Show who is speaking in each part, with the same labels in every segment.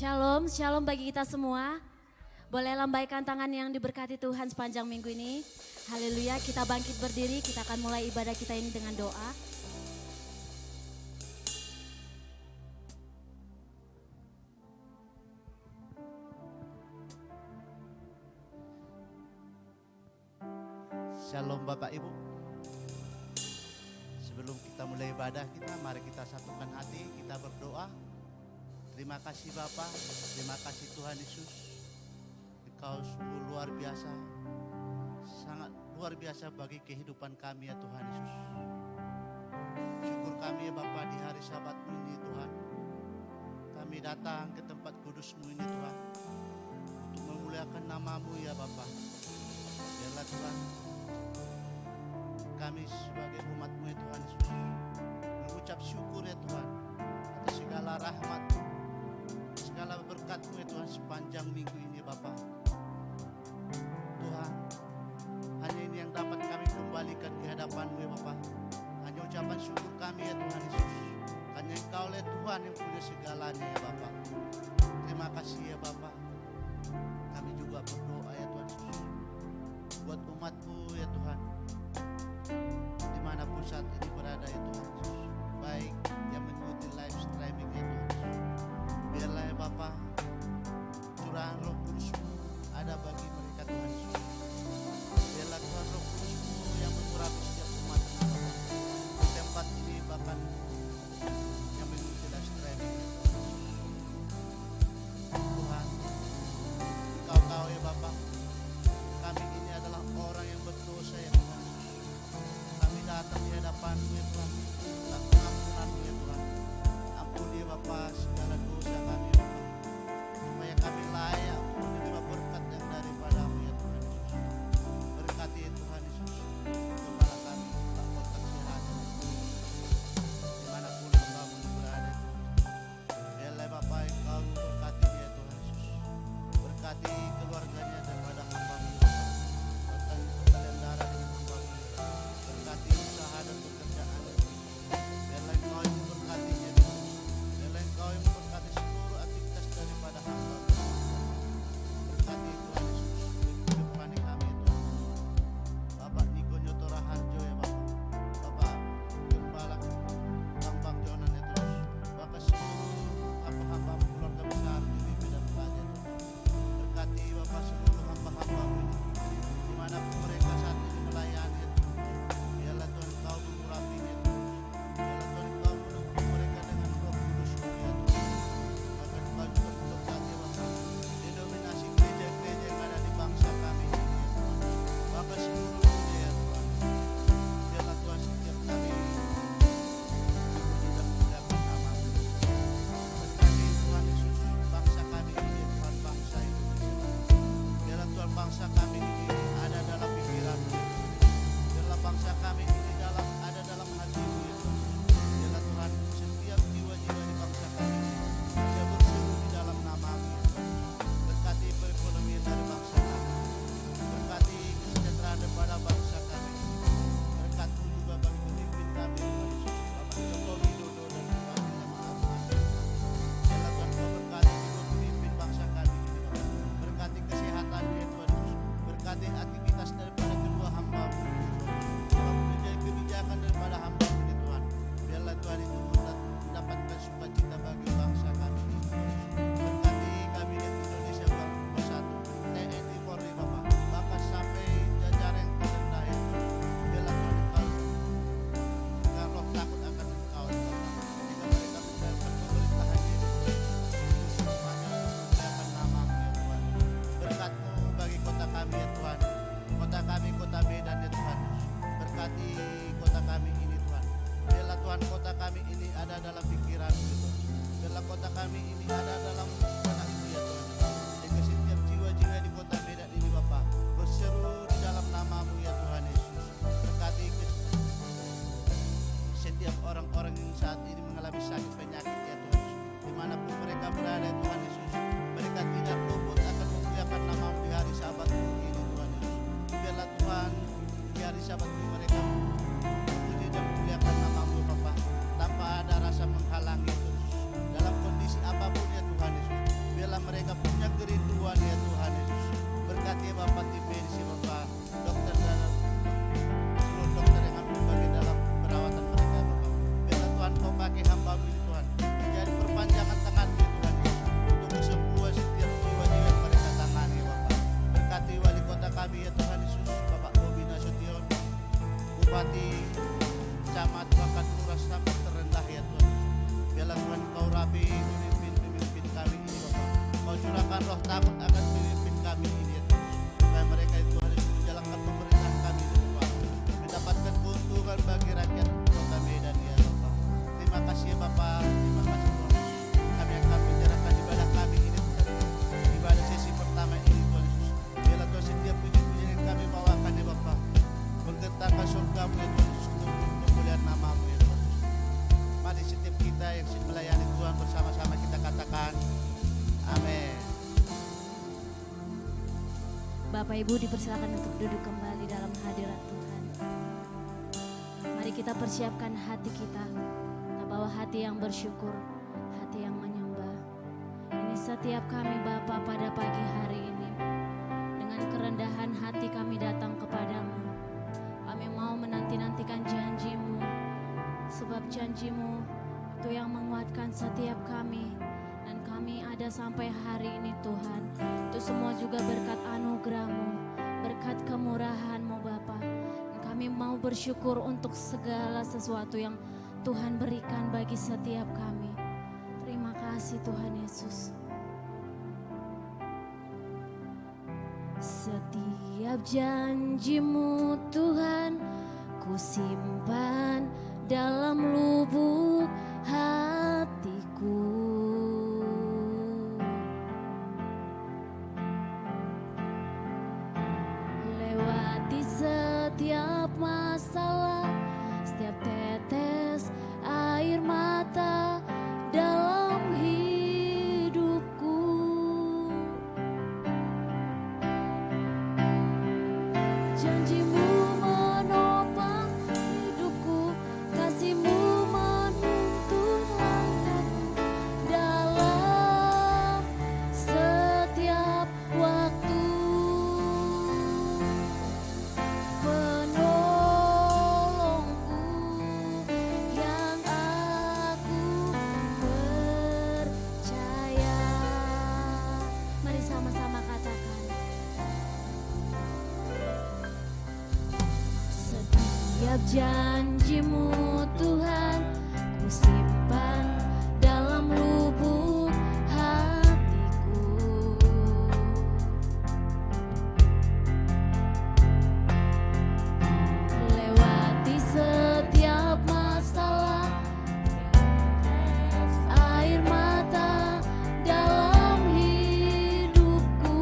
Speaker 1: Shalom, shalom bagi kita semua. Boleh lambaikan tangan yang diberkati Tuhan sepanjang minggu ini. Haleluya, kita bangkit berdiri, kita akan mulai ibadah kita ini dengan doa.
Speaker 2: Shalom Bapak Ibu. Sebelum kita mulai ibadah kita, mari kita satukan hati, kita berdoa. Terima kasih Bapa, terima kasih Tuhan Yesus. Engkau sungguh luar biasa, sangat luar biasa bagi kehidupan kami ya Tuhan Yesus. Syukur kami ya Bapa di hari Sabat-Mu ini Tuhan. Kami datang ke tempat kudus-Mu ini Tuhan, untuk memuliakan nama-Mu ya Bapa. Biarlah Tuhan, kami sebagai umat-Mu ya Tuhan Yesus mengucap syukur ya Tuhan atas segala rahmat-Mu, segala berkat-Mu ya Tuhan sepanjang minggu ini Bapa. Tuhan, hanya ini yang dapat kami kembalikan ke hadapan-Mu ya Bapa. Hanya ucapan syukur kami ya Tuhan Yesus. Hanya Engkau lah Tuhan yang punya segalanya ya Bapa. Terima kasih ya Bapa. Kami juga berdoa ya Tuhan Yesus buat umat-Mu ya Tuhan, dimanapun saat ini berada ya Tuhan Yesus, baik yang mengikuti live streaming ya Tuhan Yesus. Biarlah ya Bapa, curahan Roh Kudus-Mu ada bagi mereka Tuhan Yesus. Biarlah Tuhan Roh Kudus-Mu yang mengurapi setiap umat-Mu Bapa, di tempat ini bahkan yang mengikuti live streaming ya Tuhan Yesus. Tuhan, Engkau tahu ya Bapa, kami ini adalah orang yang berdosa ya Tuhan. Kami datang di hadapan-Mu ya Tuhan, minta pengampunan-Mu ya Tuhan. Ampuni ya Bapa segala dosa kami ya Bapa, supaya kami layak untuk menerima berkat yang daripada-Mu ya Tuhan Yesus. Berkati ya Tuhan Yesus, gembala kami, tak kotak sehat dimanapun hamba-Mu berada ya Tuhan Yesus. Biarlah Bapa Engkau berkati ya Tuhan Yesus, berkati keluarganya daripada hamba-Mu ya Tuhan. Berkati perjalanan darah dengan hamba-Mu, berkati usaha dan pekerjaan. Biarlah Engkau yang memberkatinya Tuhan. Biarlah Engkau yang memberkati seluruh aktivitas daripada hamba-Mu. Berkati Tuhan Yesus, kehidupan kami Tuhan. Bapak Niko Nyotora Harjo ya Bapak, Bapak Gembala Bambang Jonan ya Tuhan. Bapak seluruh hamba-hamba-Mu keluarga besar di Medan Plaza Tuhan. Berkati Bapak seluruh hamba-hamba-Mu ini, dimanapun mereka saat ini melayani ya Tuhan. Biarlah Tuhan Engkau mengurapinya Tuhan. Biarlah Tuhan Engkau menuntun mereka dengan Roh Kudus-Mu ya Tuhan. Bahkan Engkau juga memberkati ya Bapak denominasi gereja-gereja yang ada di bangsa kami ini ya Tuhan. Bapak seluruhnya ya Tuhan. Biarlah Tuhan setiap kami memuji dan memuliakan nama-Mu. Berkati Tuhan Yesus bangsa kami ini ya Tuhan, bangsa Indonesia. Biarlah Tuhan bangsa kami ini ada dalam pikiran-Mu ya Tuhan. Biarlah bangsa kami ini ada dalam hati-Mu ya Tuhan. Biarlah Tuhan setiap jiwa-jiwa di bangsa kami ini ada berseru di dalam nama-Mu ya Tuhan. Berkati perekonomian dari bangsa kami. Berkati kesejahteraan daripada bangsa kami ini. Berkat-Mu juga bagi pemimpin kami Tuhan Yesus, Bapak Joko Widodo dan keluarganya Maaf. Biarlah Tuhan Kau berkati juga pemimpin bangsa kami ini Bapak. Berkati kesehatan-Mu ya Tuhan Yesus. Berkati aktivitas daripada kedua hamba-Mu ini Tuhan. Bapak menjadi kebijakan daripada hamba-Mu ini Tuhan. Biarlah Tuhan itu mendapatkan sukacita bagi bangsa kami ini Tuhan Yesus. Berkati kabinet Indonesia Bersatu, TNI Polri Bapak, bahkan sampai jajaran yang terendah ya Tuhan. Biarlah Tuhan Engkau dengan roh takut akan Engkau ya Bapak. Sehingga mereka menjalankan pemerintahan ini Tuhan. Itu semuanya memuliakan nama-Mu ya Tuhan. Berkat-Mu bagi kota kami ya Tuhan. Kota kami, kota Medan ya Tuhan. Berkati kota kami ini Tuhan. Biarlah Tuhan kota kami ini ada dalam pikiran-Mu ya Tuhan. Biarlah kota kami ini ada dalam benak-Mu ya Tuhan. Sehingga setiap jiwa-jiwa di kota Medan ini Bapa berseru di dalam nama-Mu ya Tuhan Yesus. Berkati setiap orang-orang yang saat ini mengalami sakit penyakit ya Tuhan Yesus. Dimanapun mereka berada ya Tuhan Yesus, mereka tidak luput akan memuliakan nama-Mu di hari Sabat-Mu ini Tuhan Yesus. Biarlah Tuhan di hari Sabat-Mu mereka memuji dan memuliakan nama-Mu Bapa, tanpa ada rasa menghalangi Tuhan Yesus. Dalam kondisi apapun ya Tuhan Yesus, berkati camat bahkan lurah sampai terendah ya Tuhan. Biarlah Tuhan Kau rapi pemimpin kami ini Bapak. Kau curahkan roh takut akan pemimpin kami ini ya Tuhan. Supaya mereka itu harus menjalankan pemerintahan kami ini Bapak. Mendapatkan keuntungan bagi rakyat Kota Medan ya Bapak. Terima kasih ya Bapak. Terima kasih Tuhan. Kami akan menyerahkan ibadah kami ini Tuhan. Ibadah sesi pertama ini Tuhan Yesus. Biarlah Tuhan setiap puji-pujian yang kami bawakan ya Bapak. Menggentarkan surga-Mu ya Tuhan Yesus. Untuk kemuliaan nama-Mu ya Tuhan Yesus. Mari setiap kita yang sedang melayani Tuhan bersama-sama kita katakan amin.
Speaker 1: Bapak Ibu dipersilakan untuk duduk kembali dalam hadirat Tuhan. Mari kita persiapkan hati kita. Kita bawa hati yang bersyukur, hati yang menyembah. Ini setiap kami Bapa pada pagi hari ini. Dengan kerendahan hati kami datang kepadamu. Kami mau menanti-nantikan janji-Mu. Sebab janji-Mu itu yang menguatkan setiap kami. Dan kami ada sampai hari ini Tuhan. Itu semua juga berkat anugerah-Mu, berkat kemurahan-Mu Bapa. Dan kami mau bersyukur untuk segala sesuatu yang Tuhan berikan bagi setiap kami. Terima kasih Tuhan Yesus. Setiap janji-Mu Tuhan, ku simpan dalam lubuk hatiku. Lewati setiap masalah, setiap tetes air mata dalam hidupku. Janji-Mu menopang hidupku, kasih-Mu menuntun langkahku dalam setiap waktu. Penolongku yang aku percaya. Mari sama-sama katakan. Setiap janji-Mu Tuhan, ku simpan dalam lubuk hatiku. Lewati setiap masalah, air mata dalam hidupku.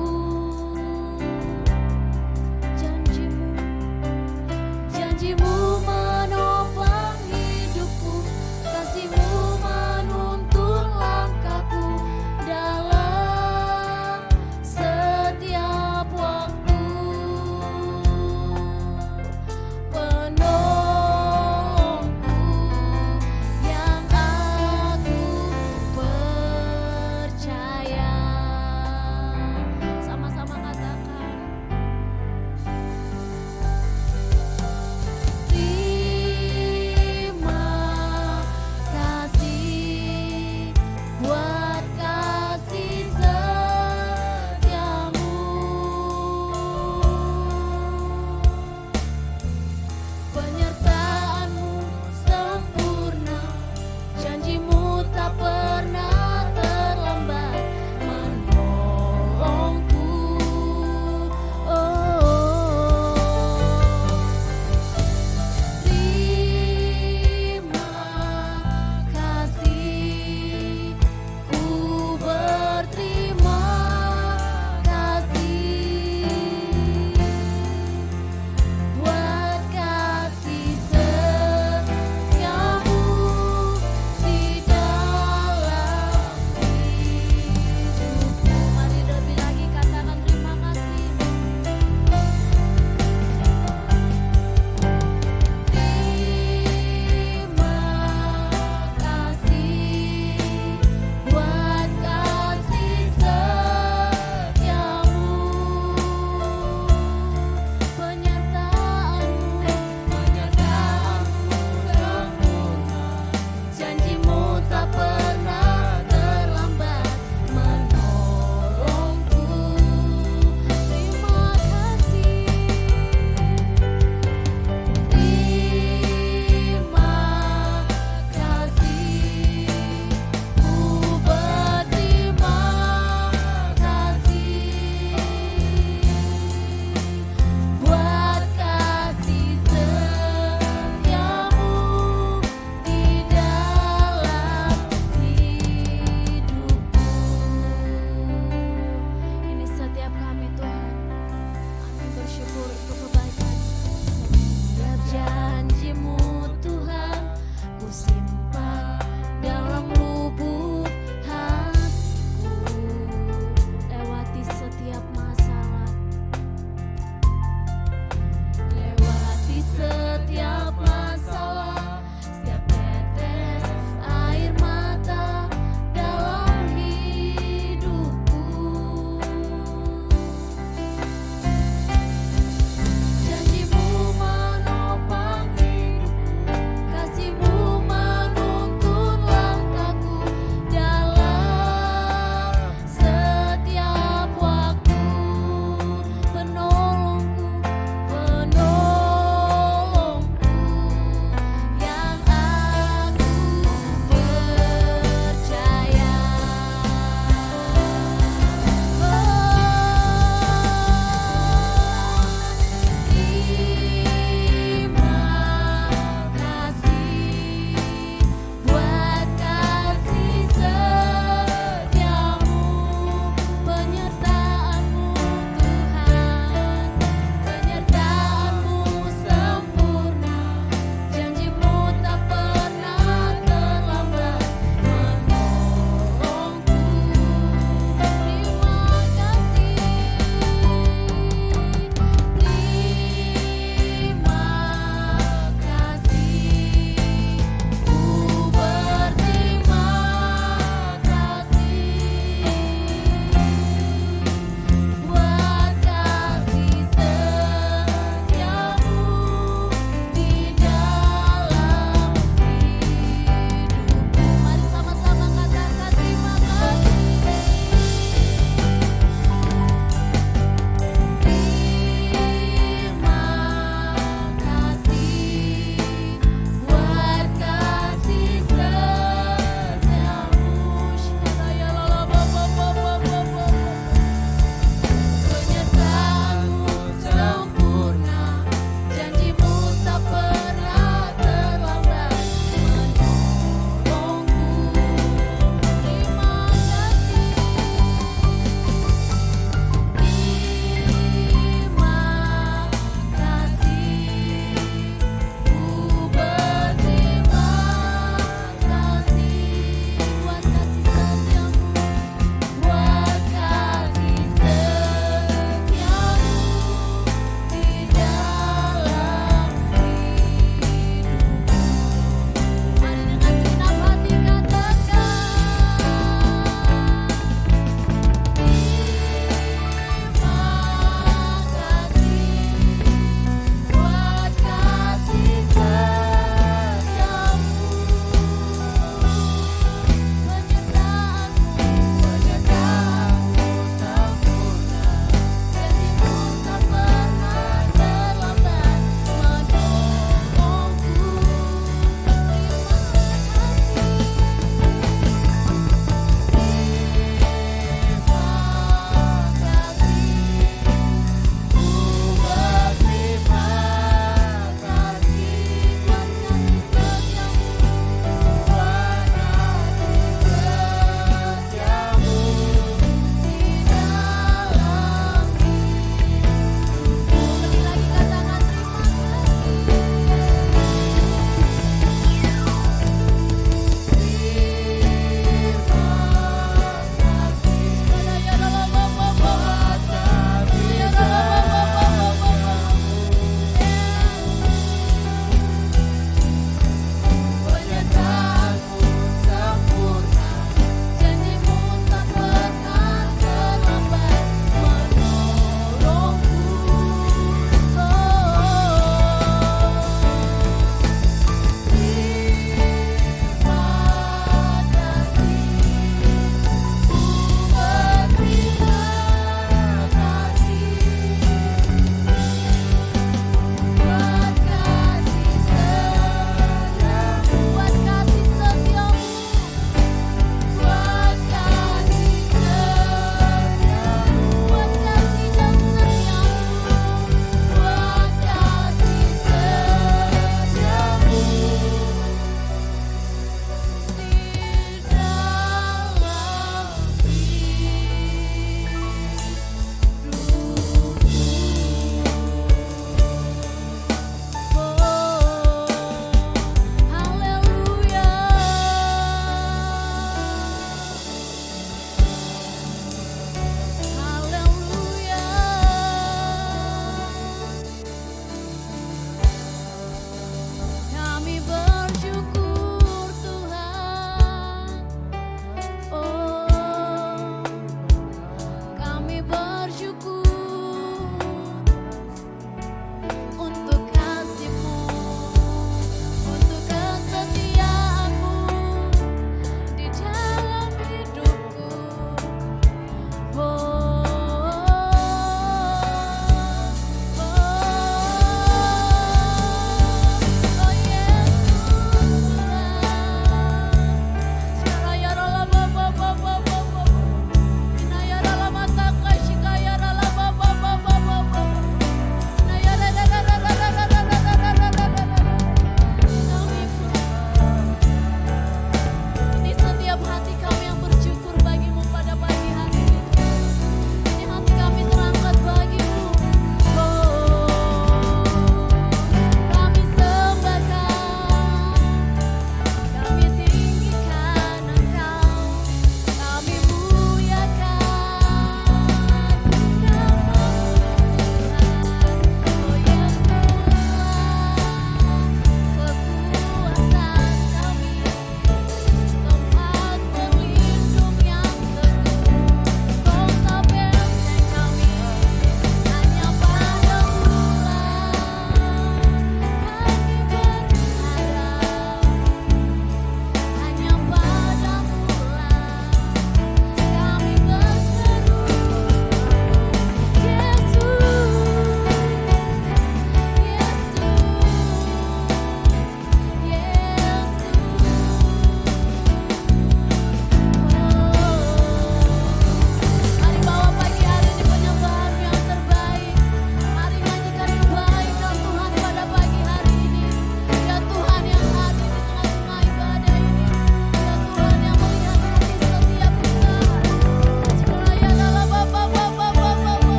Speaker 1: Janji-Mu menopang hidupku, kasih-Mu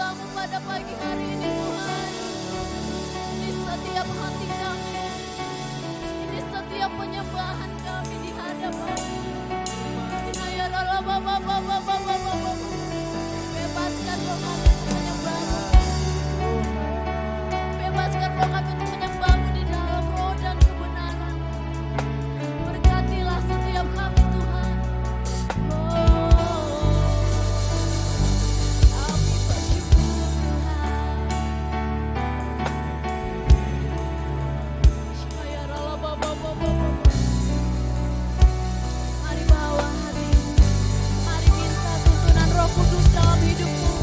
Speaker 1: menyembah-Mu pada pagi hari ini Tuhan. Ini setiap hati kami, ini setiap penyembahan kami di hadapan-Mu. Bebaskan roh kami untuk menyembah-Mu. Bebaskan roh kami untuk menyembah-Mu di dalam roh dan kebenaran. Berkatilah setiap kami Tuhan. Kami bersyukur Tuhan. Mari bawa hati, mari minta tuntunan Roh Kudus dalam hidupmu.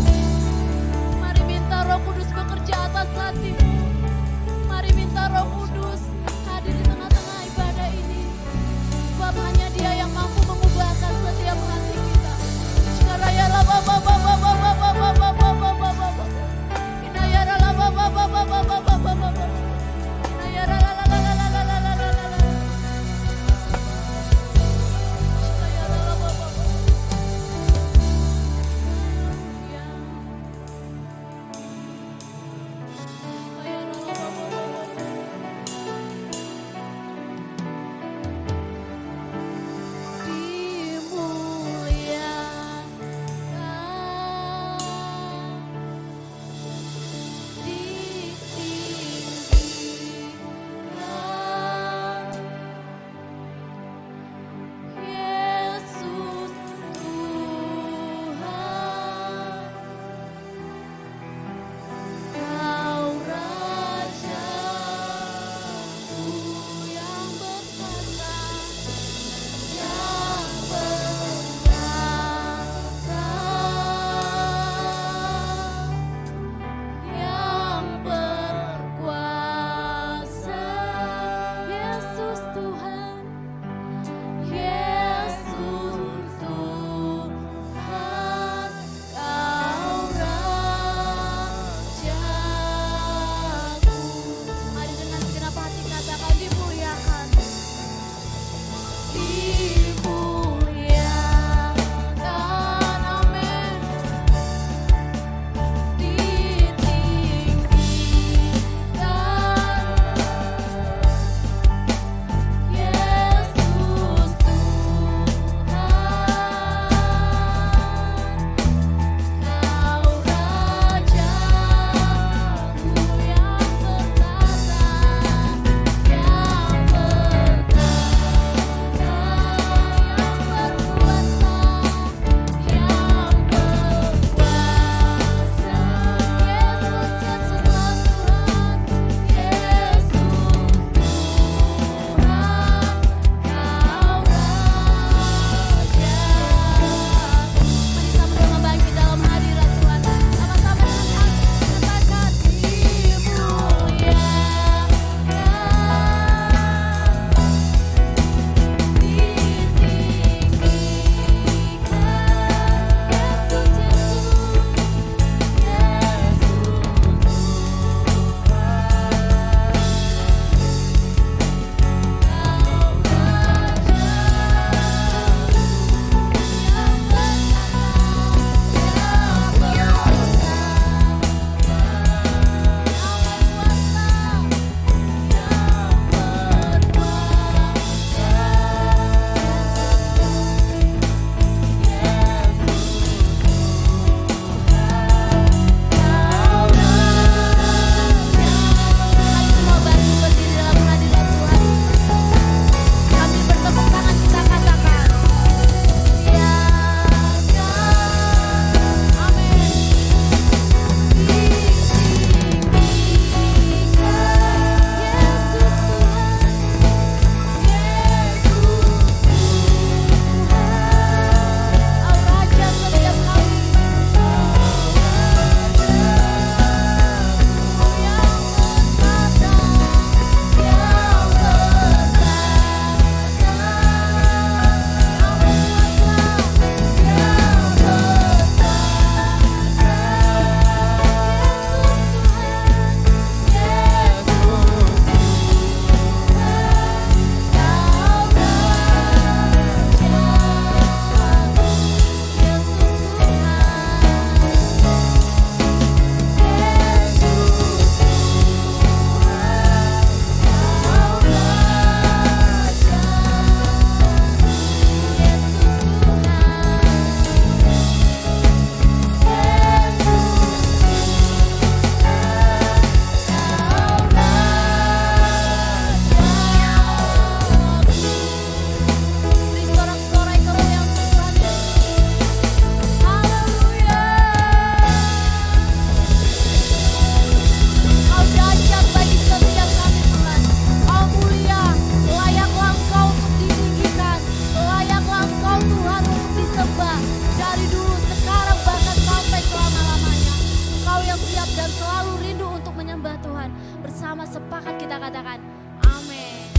Speaker 1: dan selalu rindu untuk menyembah Tuhan. Bersama sepakat kita katakan, amin.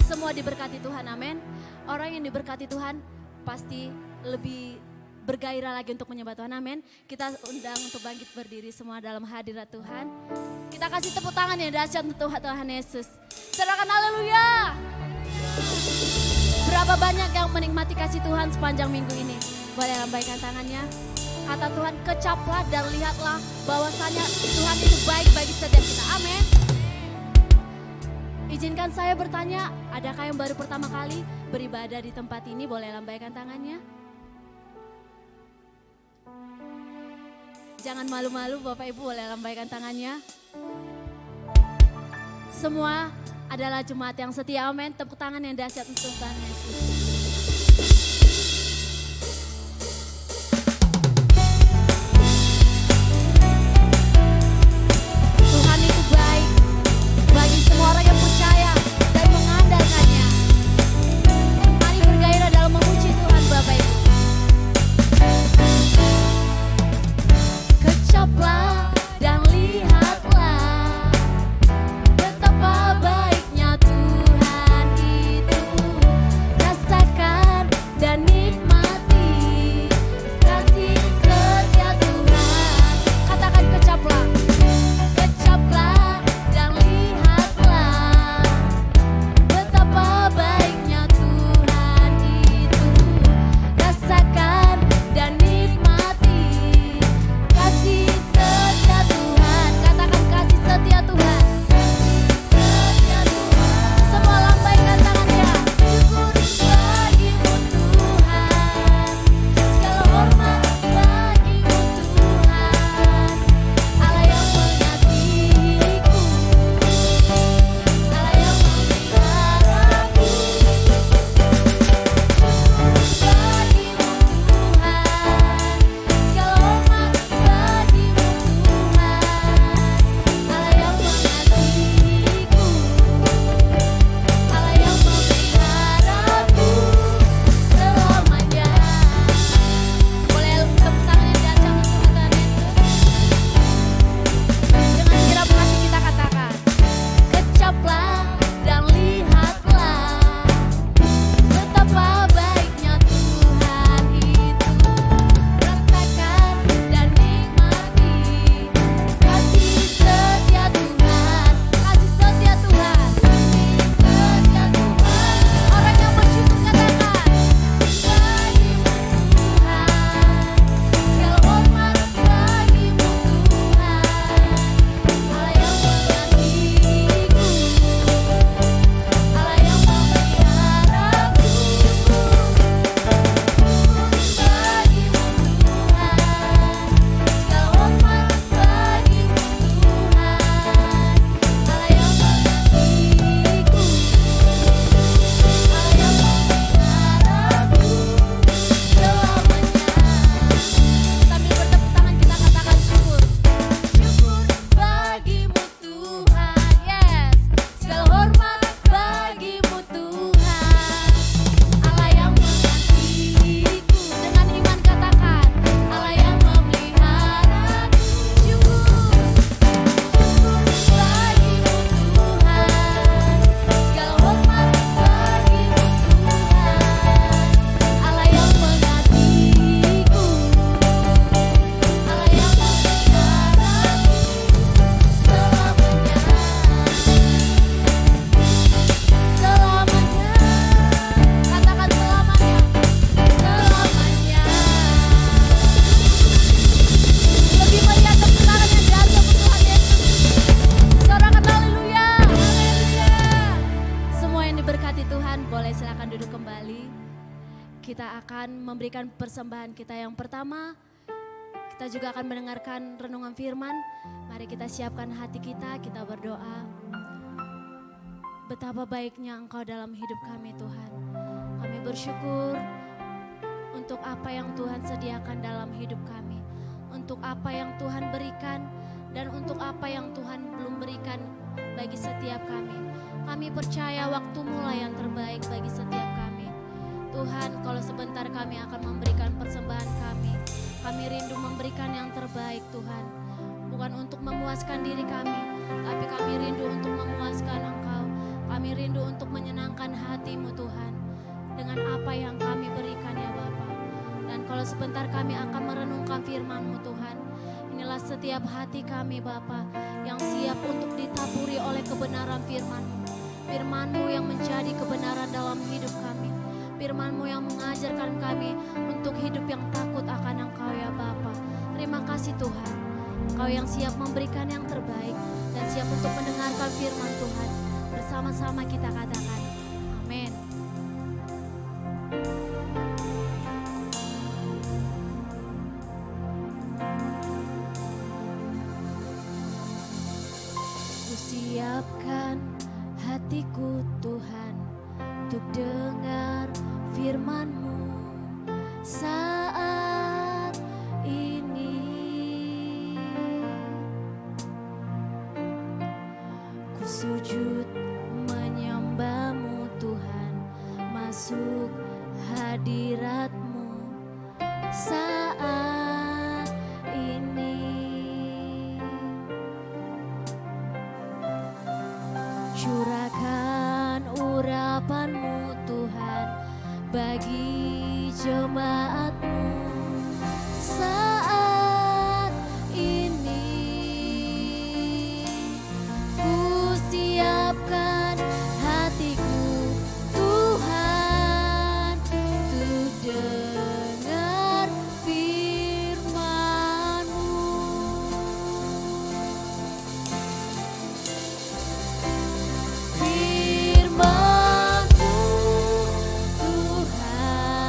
Speaker 1: Semua diberkati Tuhan, amin. Orang yang diberkati Tuhan pasti lebih bergairah lagi untuk menyembah Tuhan, amin. Kita undang untuk bangkit berdiri semua dalam hadirat Tuhan. Kita kasih tepuk tangan yang dahsyat untuk Tuhan Yesus. Serahkan haleluya. Berapa banyak yang menikmati kasih Tuhan sepanjang minggu ini? Boleh lambaikan tangannya. Kata Tuhan, kecaplah dan lihatlah bahwasanya Tuhan itu baik bagi setiap kita. Amin. Izinkan saya bertanya, adakah yang baru pertama kali beribadah di tempat ini? Boleh lambaikan tangannya. Jangan malu-malu Bapak Ibu, boleh lambaikan tangannya. Semua adalah jemaat yang setia, amin. Tepuk tangan yang dahsyat untuk Tuhan Yesus. Tuhan itu baik bagi semua orang yang percaya dan mengandalkannya. Mari bergairah dalam memuji Tuhan Bapak Ibu. Kecaplah dan lihatlah betapa baiknya Tuhan itu. Rasakan dan nikmati kasih setia Tuhan. Katakan kecaplah. Kecaplah dan lihatlah betapa baiknya Tuhan itu. Rasakan dan nikmati kasih setia Tuhan. Katakan kasih setia Tuhan. Setia Tuhan. Semua lambaikan tangannya. Syukur bagimu Tuhan. Segala hormat bagimu Tuhan. Allah yang mengasihiku. Allah yang memeliharaku. Bagimu Tuhan. Segala hormat bagimu Tuhan. Allah yang mengasihiku. Allah yang memeliharaku selamanya. Boleh tepuk tangan yang dahsyat untuk Tuhan Yesus. Dengan kirap kasih kita katakan, kecaplah dan lihatlah betapa baiknya Tuhan itu. Rasakan dan nikmati kasih setia Tuhan. Kasih setia Tuhan. Setia Tuhan. Orang yang bersyukur katakan, bagimu Tuhan. Segala hormat bagimu Tuhan. Allah yang mengasihiku. Allah yang memeliharaku. Bagimu Tuhan. Segala hormat bagimu Tuhan. Allah yang mengasihiku. Allah yang memeliharaku selamanya. Sambil bertepuk tangan kita katakan syukur. Syukur bagimu Tuhan. Yes. Segala hormat bagimu Tuhan. Allah yang mengasihiku. Dengan iman katakan, Allah yang memeliharaku. Syukur. Syukur bagimu Tuhan. Segala hormat bagimu Tuhan. Allah yang mengasihiku. Allah yang memeliharaku selamanya. Selamanya. Katakan selamanya. Selamanya. Lebih meriah tepuk tangan yang dahsyat untuk Tuhan Yesus. Sorakan haleluya. Haleluya. Semua yang diberkati Tuhan boleh silakan duduk kembali. Kita akan memberikan persembahan kita yang pertama. Kita juga akan mendengarkan renungan firman. Mari kita siapkan hati kita berdoa. Betapa baiknya Engkau dalam hidup kami Tuhan. Kami bersyukur untuk apa yang Tuhan sediakan dalam hidup kami. Untuk apa yang Tuhan berikan dan untuk apa yang Tuhan belum berikan bagi setiap kami. Kami percaya waktu-Mu lah yang terbaik bagi setiap kami. Tuhan, kalau sebentar kami akan memberikan persembahan kami rindu memberikan yang terbaik Tuhan. Bukan untuk memuaskan diri kami, tapi kami rindu untuk memuaskan Engkau. Kami rindu untuk menyenangkan hati-Mu Tuhan, dengan apa yang kami berikan ya Bapa. Dan kalau sebentar kami akan merenungkan firman-Mu Tuhan, inilah setiap hati kami Bapa yang siap untuk ditaburi oleh kebenaran firman-Mu. Firman-Mu yang menjadi kebenaran dalam hidup kami. Firman-Mu yang mengajarkan kami untuk hidup yang takut akan Engkau ya Bapa. Terima kasih Tuhan, Engkau yang siap memberikan yang terbaik dan siap untuk mendengarkan firman Tuhan. Bersama-sama kita katakan, amin. Kusiapkan hatiku Tuhan untuk dengar firman-Mu saat ini. Ku sujud menyembah-Mu Tuhan, masuk hadirat-Mu saat ini. Curahkan urapan-Mu Tuhan bagi jemaat-Mu saat ini. Ku siapkan hatiku Tuhan untuk dengar firman-Mu. Firman-Mu Tuhan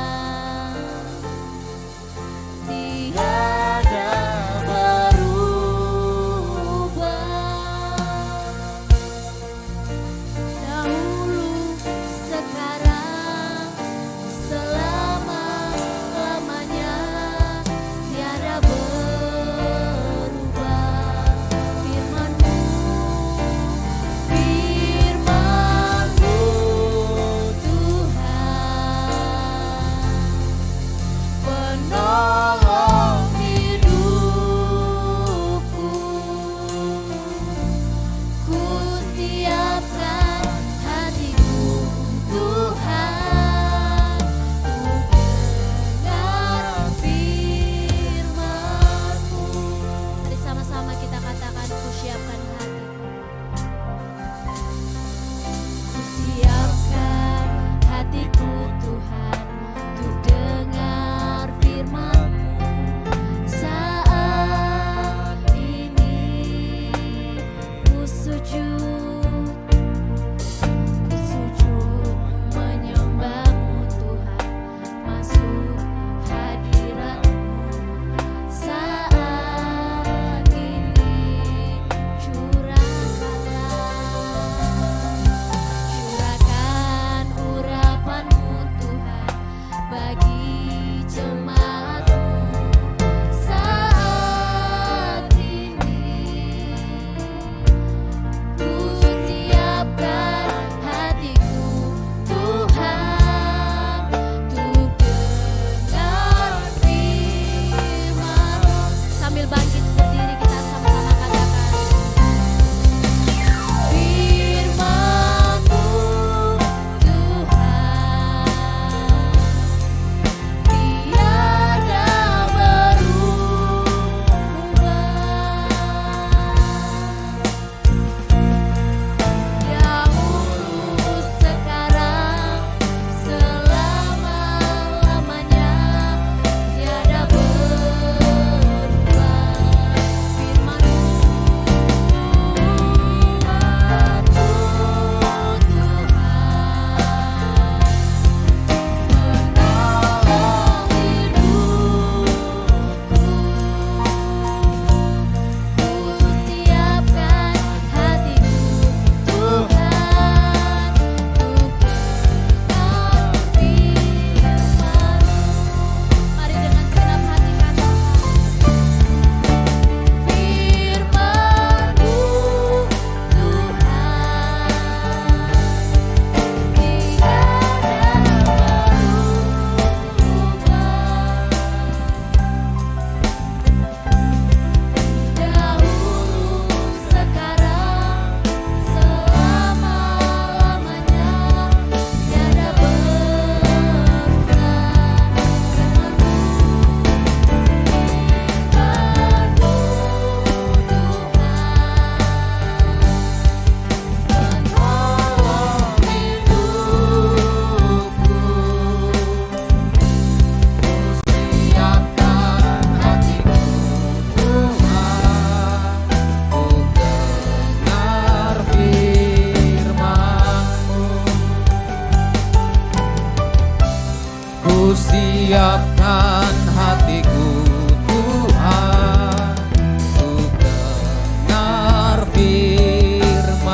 Speaker 3: firman-Mu.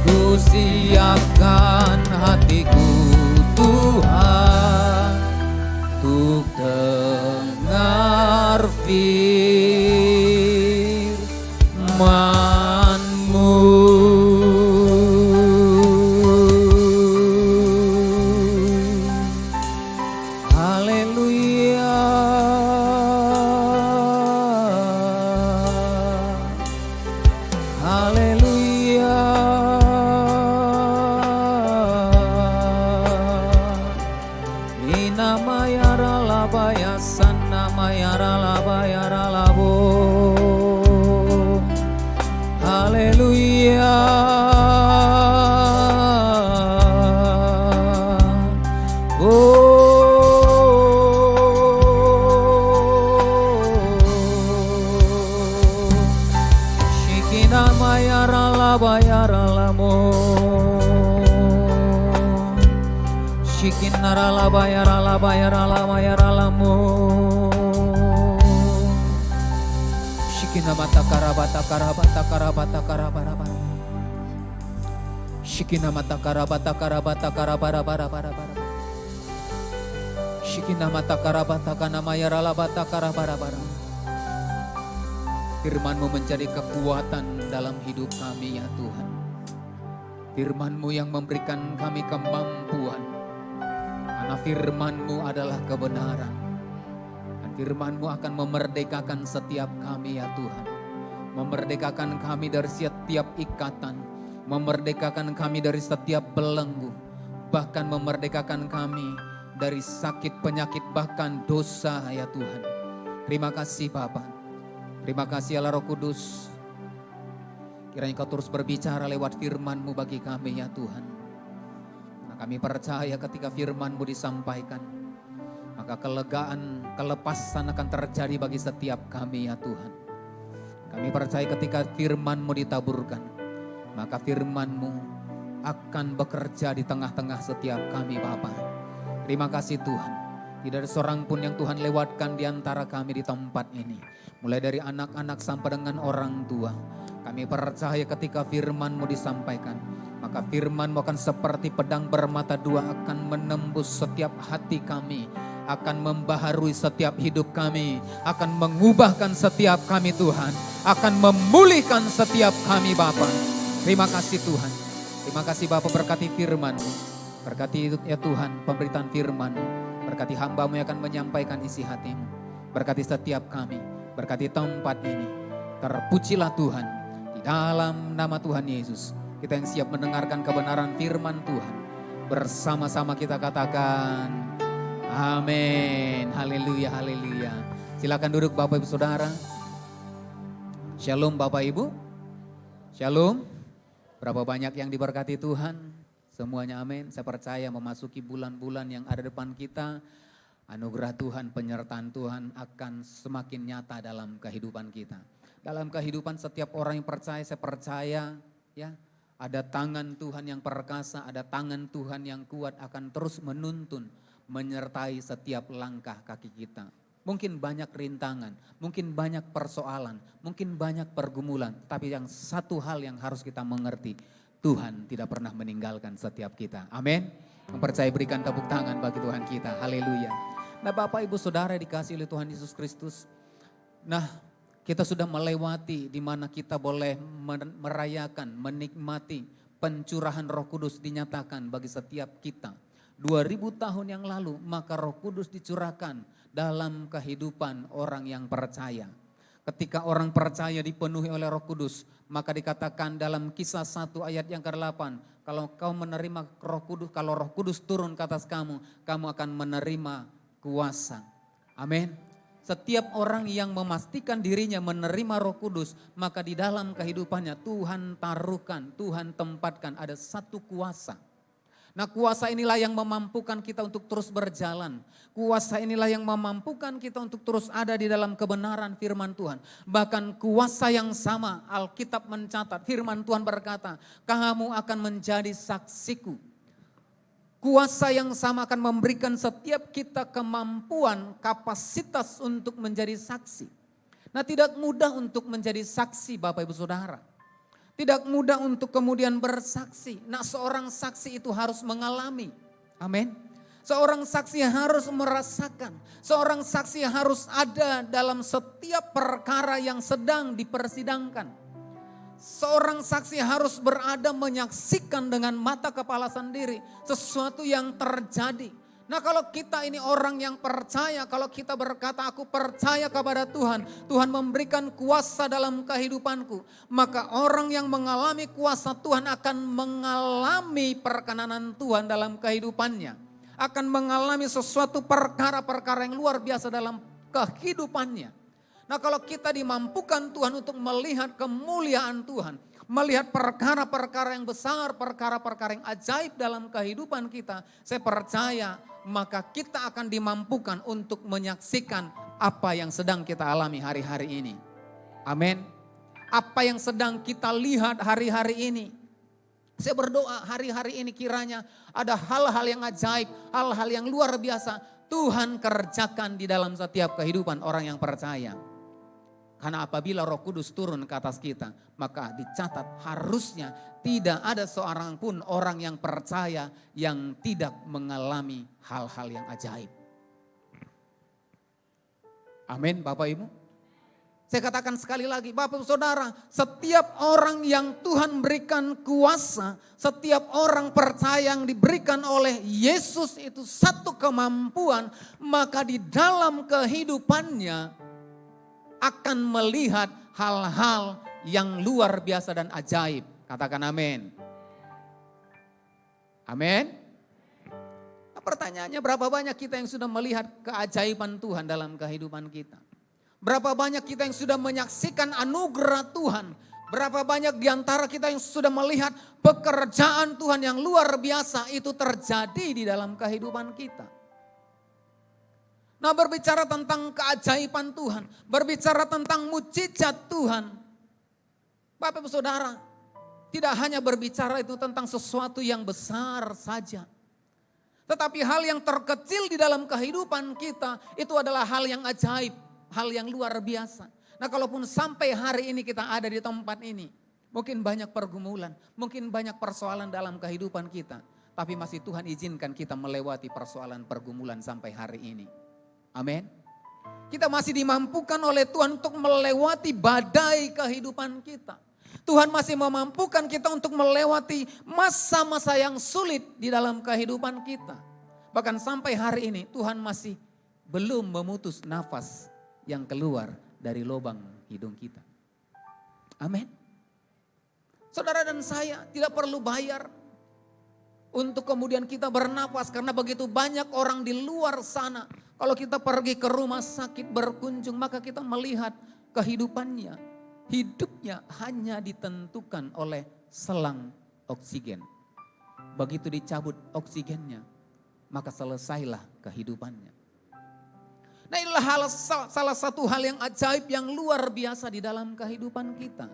Speaker 3: Ku siapkan hatiku Tuhan untuk dengar firman-Mu. Haleluya. Haleluya. Ina mayara labaya sana mayara labaya ralabo. Haleluya. Shikina mayara labaya ralamo. Shikin narala bayara la bayara la bayara lamo. Shikina mata karabata karabata karabata karabara. Shikina mata karabata karabata karabara bara bara bara. Shikina mata karabata kana mayara la bata karabara bara. Firman-Mu menjadi kekuatan dalam hidup kami ya Tuhan. Firman-Mu yang memberikan kami kemampuan. Karena firman-Mu adalah kebenaran. Dan firman-Mu akan memerdekakan setiap kami ya Tuhan. Memerdekakan kami dari setiap ikatan. Memerdekakan kami dari setiap belenggu. Bahkan memerdekakan kami dari sakit, penyakit, bahkan dosa ya Tuhan. Terima kasih Bapa. Terima kasih Allah Roh Kudus. Kiranya Kau terus berbicara lewat firman-Mu bagi kami ya Tuhan. Kami percaya ketika firman-Mu disampaikan, maka kelegaan, kelepasan akan terjadi bagi setiap kami ya Tuhan. Kami percaya ketika firman-Mu ditaburkan, maka firman-Mu akan bekerja di tengah-tengah setiap kami Bapa. Terima kasih Tuhan. Tidak ada seorang pun yang Tuhan lewatkan di antara kami di tempat ini. Mulai dari anak-anak sampai dengan orang tua. Kami percaya ketika firman-Mu disampaikan, maka firman-Mu akan seperti pedang bermata dua, akan menembus setiap hati kami, akan membaharui setiap hidup kami, akan mengubahkan setiap kami Tuhan, akan memulihkan setiap kami Bapa. Terima kasih Tuhan. Terima kasih Bapa, berkati firman-Mu. Berkati ya Tuhan pemberitaan firman-Mu. Berkati hamba-Mu yang akan menyampaikan isi hati-Mu. Berkati setiap kami, berkati tempat ini. Terpujilah Tuhan di dalam nama Tuhan Yesus. Kita yang siap mendengarkan kebenaran firman Tuhan. Bersama-sama kita katakan amin. Haleluya, haleluya. Silakan duduk Bapak Ibu Saudara. Shalom Bapak Ibu. Shalom. Berapa banyak yang diberkati Tuhan? Semuanya amin. Saya percaya memasuki bulan-bulan yang ada depan kita, anugerah Tuhan, penyertaan Tuhan akan semakin nyata dalam kehidupan kita. Dalam kehidupan setiap orang yang percaya, saya percaya ya, ada tangan Tuhan yang perkasa, ada tangan Tuhan yang kuat akan terus menuntun, menyertai setiap langkah kaki kita. Mungkin banyak rintangan, mungkin banyak persoalan, mungkin banyak pergumulan. Tapi yang satu hal yang harus kita mengerti, Tuhan tidak pernah meninggalkan setiap kita. Amin. Mempercayai, berikan tepuk tangan bagi Tuhan kita. Haleluya. Nah Bapak Ibu Saudara dikasihi oleh Tuhan Yesus Kristus. Nah kita sudah melewati di mana kita boleh merayakan, menikmati pencurahan Roh Kudus dinyatakan bagi setiap kita. 2000 tahun yang lalu maka Roh Kudus dicurahkan dalam kehidupan orang yang percaya. Ketika orang percaya dipenuhi oleh Roh Kudus, maka dikatakan dalam Kisah 1 ayat yang ke-8, kalau kau menerima Roh Kudus, kalau Roh Kudus turun ke atas kamu, kamu akan menerima kuasa. Amin. Setiap orang yang memastikan dirinya menerima Roh Kudus, maka di dalam kehidupannya Tuhan taruhkan, Tuhan tempatkan ada satu kuasa. Nah kuasa inilah yang memampukan kita untuk terus berjalan. Kuasa inilah yang memampukan kita untuk terus ada di dalam kebenaran firman Tuhan. Bahkan kuasa yang sama, Alkitab mencatat, firman Tuhan berkata, kamu akan menjadi saksiku. Kuasa yang sama akan memberikan setiap kita kemampuan, kapasitas untuk menjadi saksi. Nah, tidak mudah untuk menjadi saksi Bapak Ibu Saudara. Tidak mudah untuk kemudian bersaksi. Nah, seorang saksi itu harus mengalami. Amin. Seorang saksi harus merasakan. Seorang saksi harus ada dalam setiap perkara yang sedang dipersidangkan. Seorang saksi harus berada menyaksikan dengan mata kepala sendiri sesuatu yang terjadi. Nah, kalau kita ini orang yang percaya, kalau kita berkata aku percaya kepada Tuhan, Tuhan memberikan kuasa dalam kehidupanku, maka orang yang mengalami kuasa Tuhan akan mengalami perkenanan Tuhan dalam kehidupannya. Akan mengalami sesuatu perkara-perkara yang luar biasa dalam kehidupannya. Nah, kalau kita dimampukan Tuhan untuk melihat kemuliaan Tuhan, melihat perkara-perkara yang besar, perkara-perkara yang ajaib dalam kehidupan kita, saya percaya maka kita akan dimampukan untuk menyaksikan apa yang sedang kita alami hari-hari ini. Amin. Apa yang sedang kita lihat hari-hari ini. Saya berdoa hari-hari ini kiranya ada hal-hal yang ajaib, hal-hal yang luar biasa Tuhan kerjakan di dalam setiap kehidupan orang yang percaya. Karena apabila Roh Kudus turun ke atas kita, maka dicatat harusnya tidak ada seorang pun orang yang percaya yang tidak mengalami hal-hal yang ajaib. Amin Bapak Ibu. Saya katakan sekali lagi Bapak Ibu Saudara, setiap orang yang Tuhan berikan kuasa, setiap orang percaya yang diberikan oleh Yesus itu satu kemampuan, maka di dalam kehidupannya akan melihat hal-hal yang luar biasa dan ajaib. Katakan amin. Amin. Nah, pertanyaannya berapa banyak kita yang sudah melihat keajaiban Tuhan dalam kehidupan kita? Berapa banyak kita yang sudah menyaksikan anugerah Tuhan? Berapa banyak di antara kita yang sudah melihat pekerjaan Tuhan yang luar biasa itu terjadi di dalam kehidupan kita? Nah, berbicara tentang keajaiban Tuhan, berbicara tentang mujizat Tuhan. Bapak Ibu Saudara, tidak hanya berbicara itu tentang sesuatu yang besar saja. Tetapi hal yang terkecil di dalam kehidupan kita itu adalah hal yang ajaib, hal yang luar biasa. Nah, kalaupun sampai hari ini kita ada di tempat ini, mungkin banyak pergumulan, mungkin banyak persoalan dalam kehidupan kita. Tapi masih Tuhan izinkan kita melewati persoalan pergumulan sampai hari ini. Amin. Kita masih dimampukan oleh Tuhan untuk melewati badai kehidupan kita. Tuhan masih memampukan kita untuk melewati masa-masa yang sulit di dalam kehidupan kita. Bahkan sampai hari ini Tuhan masih belum memutus nafas yang keluar dari lubang hidung kita. Amin. Saudara dan saya tidak perlu bayar untuk kemudian kita bernapas, karena begitu banyak orang di luar sana. Kalau kita pergi ke rumah sakit berkunjung, maka kita melihat kehidupannya. Hidupnya hanya ditentukan oleh selang oksigen. Begitu dicabut oksigennya, maka selesailah kehidupannya. Nah, inilah salah satu hal yang ajaib yang luar biasa di dalam kehidupan kita.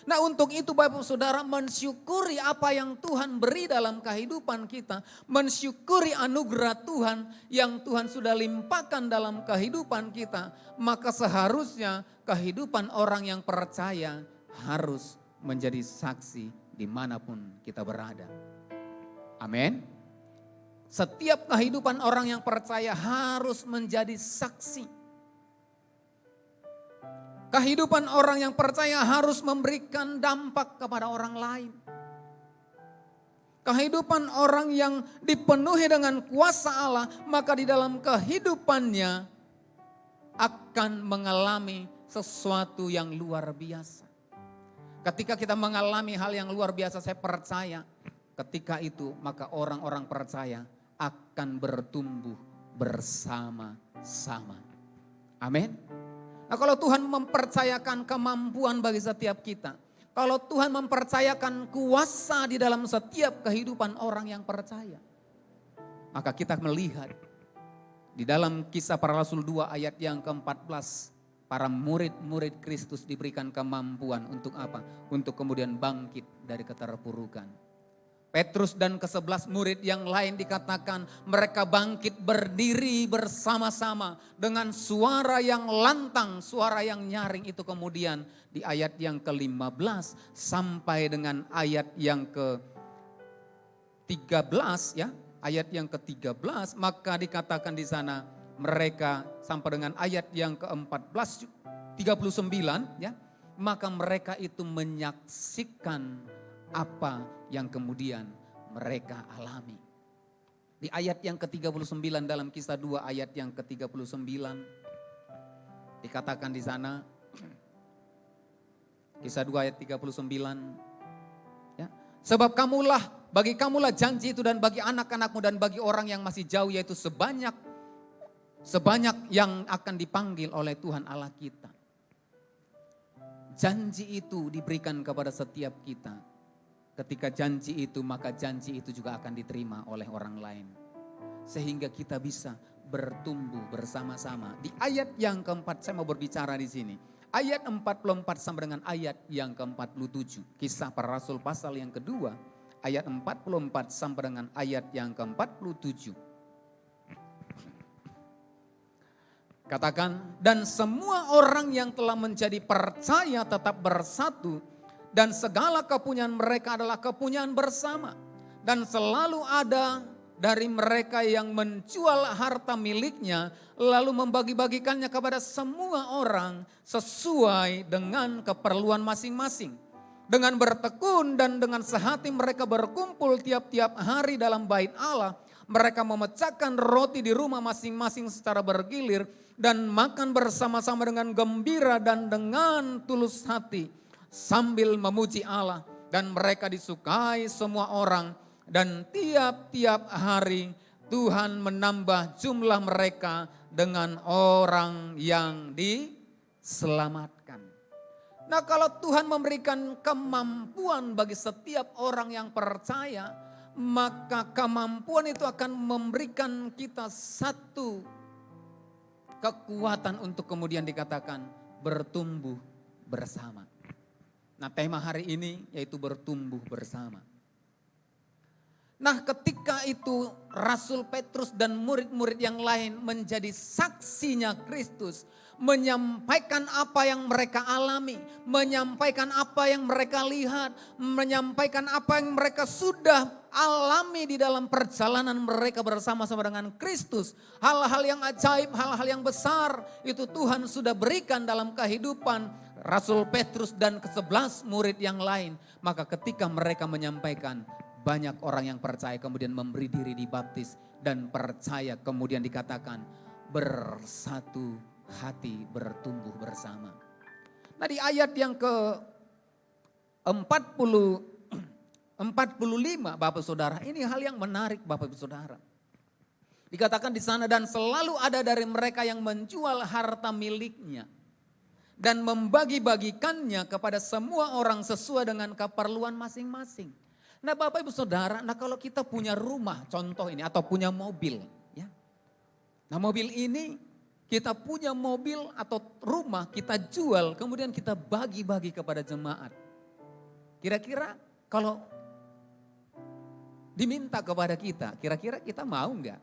Speaker 3: Nah, untuk itu Bapak Saudara mensyukuri apa yang Tuhan beri dalam kehidupan kita. Mensyukuri anugerah Tuhan yang Tuhan sudah limpahkan dalam kehidupan kita. Maka seharusnya kehidupan orang yang percaya harus menjadi saksi dimanapun kita berada. Amin. Setiap kehidupan orang yang percaya harus menjadi saksi. Kehidupan orang yang percaya harus memberikan dampak kepada orang lain. Kehidupan orang yang dipenuhi dengan kuasa Allah, maka di dalam kehidupannya akan mengalami sesuatu yang luar biasa. Ketika kita mengalami hal yang luar biasa, saya percaya ketika itu maka orang-orang percaya akan bertumbuh bersama-sama. Amin. Nah, kalau Tuhan mempercayakan kemampuan bagi setiap kita, kalau Tuhan mempercayakan kuasa di dalam setiap kehidupan orang yang percaya, maka kita melihat di dalam Kisah Para Rasul 2 ayat yang ke-14, para murid-murid Kristus diberikan kemampuan untuk apa? Untuk kemudian bangkit dari keterpurukan. Petrus dan ke-11 murid yang lain dikatakan mereka bangkit berdiri bersama-sama dengan suara yang lantang, suara yang nyaring. Itu kemudian di ayat yang ke-15 sampai dengan ayat yang ke-13 ya. Ayat yang ke-13 maka dikatakan di sana mereka sampai dengan ayat yang ke-14 39 ya. Maka mereka itu menyaksikan apa yang kemudian mereka alami. Di ayat yang ke-39 dalam Kisah 2 ayat yang ke-39 dikatakan di sana, Kisah 2 ayat 39 ya, sebab bagi kamulah janji itu dan bagi anak-anakmu dan bagi orang yang masih jauh, yaitu sebanyak yang akan dipanggil oleh Tuhan Allah kita. Janji itu diberikan kepada setiap kita. Ketika janji itu, maka janji itu juga akan diterima oleh orang lain. Sehingga kita bisa bertumbuh bersama-sama. Di ayat yang keempat, saya mau berbicara di sini. Ayat 44 sampai dengan ayat yang ke-47. Kisah para Rasul pasal yang kedua. Ayat 44 sampai dengan ayat yang ke-47. Katakan, dan semua orang yang telah menjadi percaya tetap bersatu. Dan segala kepunyaan mereka adalah kepunyaan bersama. Dan selalu ada dari mereka yang menjual harta miliknya lalu membagi-bagikannya kepada semua orang sesuai dengan keperluan masing-masing. Dengan bertekun dan dengan sehati mereka berkumpul tiap-tiap hari dalam bait Allah. Mereka memecahkan roti di rumah masing-masing secara bergilir dan makan bersama-sama dengan gembira dan dengan tulus hati. Sambil memuji Allah, dan mereka disukai semua orang, dan tiap-tiap hari Tuhan menambah jumlah mereka dengan orang yang diselamatkan. Nah, kalau Tuhan memberikan kemampuan bagi setiap orang yang percaya, maka kemampuan itu akan memberikan kita satu kekuatan untuk kemudian dikatakan bertumbuh bersama. Nah, tema hari ini yaitu bertumbuh bersama. Nah, ketika itu Rasul Petrus dan murid-murid yang lain menjadi saksinya Kristus, menyampaikan apa yang mereka alami, menyampaikan apa yang mereka lihat, menyampaikan apa yang mereka sudah alami di dalam perjalanan mereka bersama-sama dengan Kristus. Hal-hal yang ajaib, hal-hal yang besar itu Tuhan sudah berikan dalam kehidupan Rasul Petrus dan ke-11 murid yang lain. Maka ketika mereka menyampaikan, banyak orang yang percaya kemudian memberi diri dibaptis dan percaya, kemudian dikatakan bersatu hati bertumbuh bersama. Nah, di ayat yang ke-45 Bapak Saudara, ini hal yang menarik Bapak Saudara. Dikatakan di sana, dan selalu ada dari mereka yang menjual harta miliknya dan membagi-bagikannya kepada semua orang sesuai dengan keperluan masing-masing. Nah, Bapak Ibu Saudara, nah kalau kita punya rumah contoh ini atau punya mobil ya. Nah, mobil ini kita punya mobil atau rumah kita jual kemudian kita bagi-bagi kepada jemaat. Kira-kira kalau diminta kepada kita, kira-kira kita mau enggak?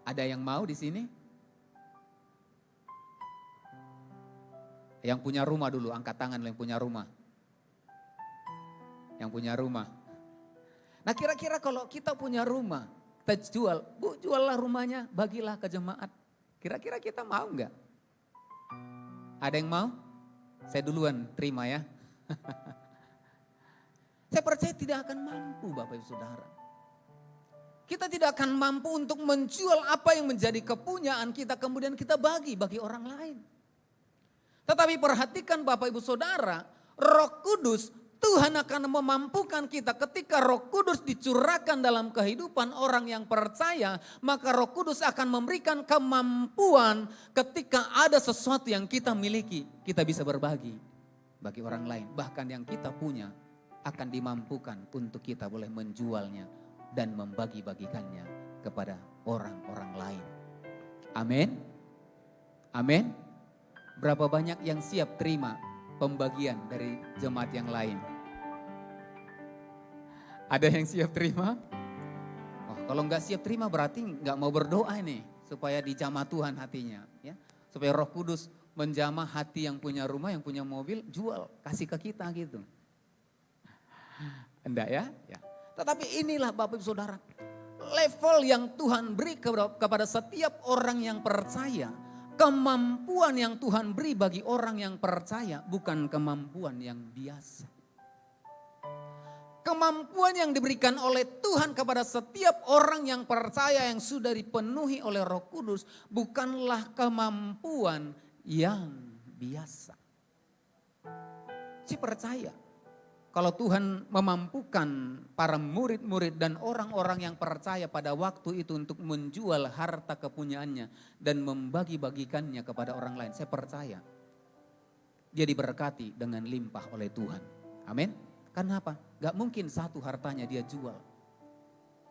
Speaker 3: Ada yang mau di sini? Yang punya rumah dulu, angkat tangan yang punya rumah. Yang punya rumah. Nah, kira-kira kalau kita punya rumah, kita jual, Bu juallah rumahnya, bagilah ke jemaat. Kira-kira kita mau enggak? Ada yang mau? Saya duluan, terima ya. Saya percaya tidak akan mampu Bapak Ibu Saudara. Kita tidak akan mampu untuk menjual apa yang menjadi kepunyaan kita kemudian kita bagi orang lain. Tetapi perhatikan Bapak Ibu Saudara, Roh Kudus, Tuhan akan memampukan kita ketika Roh Kudus dicurahkan dalam kehidupan orang yang percaya, maka Roh Kudus akan memberikan kemampuan ketika ada sesuatu yang kita miliki, kita bisa berbagi bagi orang lain. Bahkan yang kita punya akan dimampukan untuk kita boleh menjualnya dan membagi-bagikannya kepada orang-orang lain. Amin. Amin. Berapa banyak yang siap terima pembagian dari jemaat yang lain? Ada yang siap terima? Oh, kalau nggak siap terima berarti nggak mau berdoa nih supaya dijamah Tuhan hatinya, ya. Supaya Roh Kudus menjamah hati yang punya rumah, yang punya mobil, jual, kasih ke kita gitu. Enggak ya? Ya. Tetapi inilah Bapak Ibu Saudara, level yang Tuhan beri kepada setiap orang yang percaya. Kemampuan yang Tuhan beri bagi orang yang percaya bukan kemampuan yang biasa. Kemampuan yang diberikan oleh Tuhan kepada setiap orang yang percaya yang sudah dipenuhi oleh Roh Kudus bukanlah kemampuan yang biasa. Saya percaya kalau Tuhan memampukan para murid-murid dan orang-orang yang percaya pada waktu itu untuk menjual harta kepunyaannya dan membagi-bagikannya kepada orang lain. Saya percaya dia diberkati dengan limpah oleh Tuhan. Amin. Karena apa? Gak mungkin satu hartanya dia jual.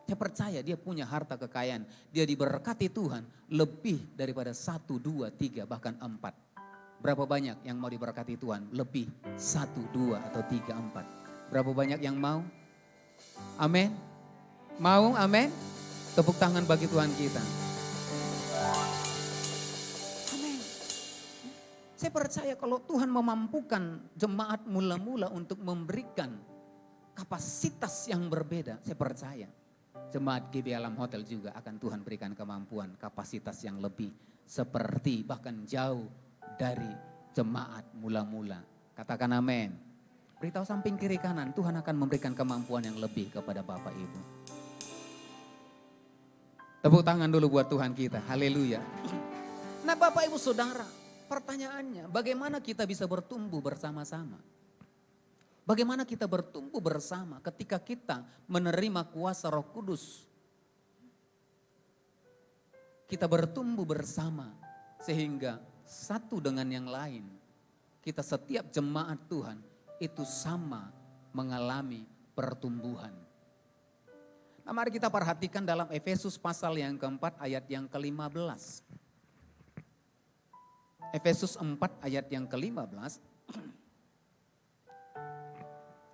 Speaker 3: Saya percaya dia punya harta kekayaan. Dia diberkati Tuhan lebih daripada 1, 2, 3 bahkan 4. Berapa banyak yang mau diberkati Tuhan? Lebih 1, 2 atau 3, 4. Berapa banyak yang mau? Amin. Mau? Amin. Tepuk tangan bagi Tuhan kita. Amin. Saya percaya kalau Tuhan memampukan jemaat mula-mula untuk memberikan kapasitas yang berbeda, saya percaya jemaat GB Alam Hotel juga akan Tuhan berikan kemampuan kapasitas yang lebih seperti bahkan jauh dari jemaat mula-mula. Katakan amin. Beritahu samping kiri kanan, Tuhan akan memberikan kemampuan yang lebih kepada Bapak Ibu. Tepuk tangan dulu buat Tuhan kita. Haleluya. Nah Bapak Ibu Saudara, pertanyaannya bagaimana kita bisa bertumbuh bersama-sama? Bagaimana kita bertumbuh bersama ketika kita menerima kuasa Roh Kudus? Kita bertumbuh bersama sehingga satu dengan yang lain. Kita setiap jemaat Tuhan itu sama mengalami pertumbuhan. Nah, mari kita perhatikan dalam Efesus pasal yang keempat ayat yang ke-15. Efesus 4 ayat yang ke-15.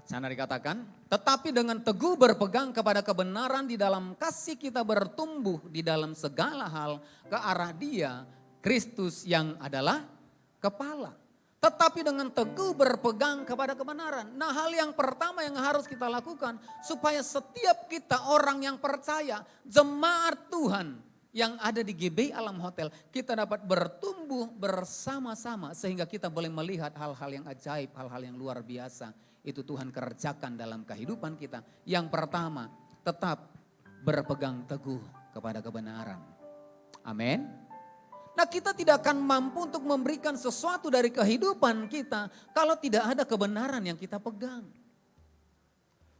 Speaker 3: Sana dikatakan, tetapi dengan teguh berpegang kepada kebenaran di dalam kasih kita bertumbuh di dalam segala hal ke arah Dia, Kristus yang adalah kepala. Tetapi dengan teguh berpegang kepada kebenaran. Nah, hal yang pertama yang harus kita lakukan supaya setiap kita orang yang percaya, jemaat Tuhan yang ada di GB Alam Hotel, kita dapat bertumbuh bersama-sama sehingga kita boleh melihat hal-hal yang ajaib, hal-hal yang luar biasa. Itu Tuhan kerjakan dalam kehidupan kita. Yang pertama, tetap berpegang teguh kepada kebenaran. Amin. Nah, kita tidak akan mampu untuk memberikan sesuatu dari kehidupan kita kalau tidak ada kebenaran yang kita pegang.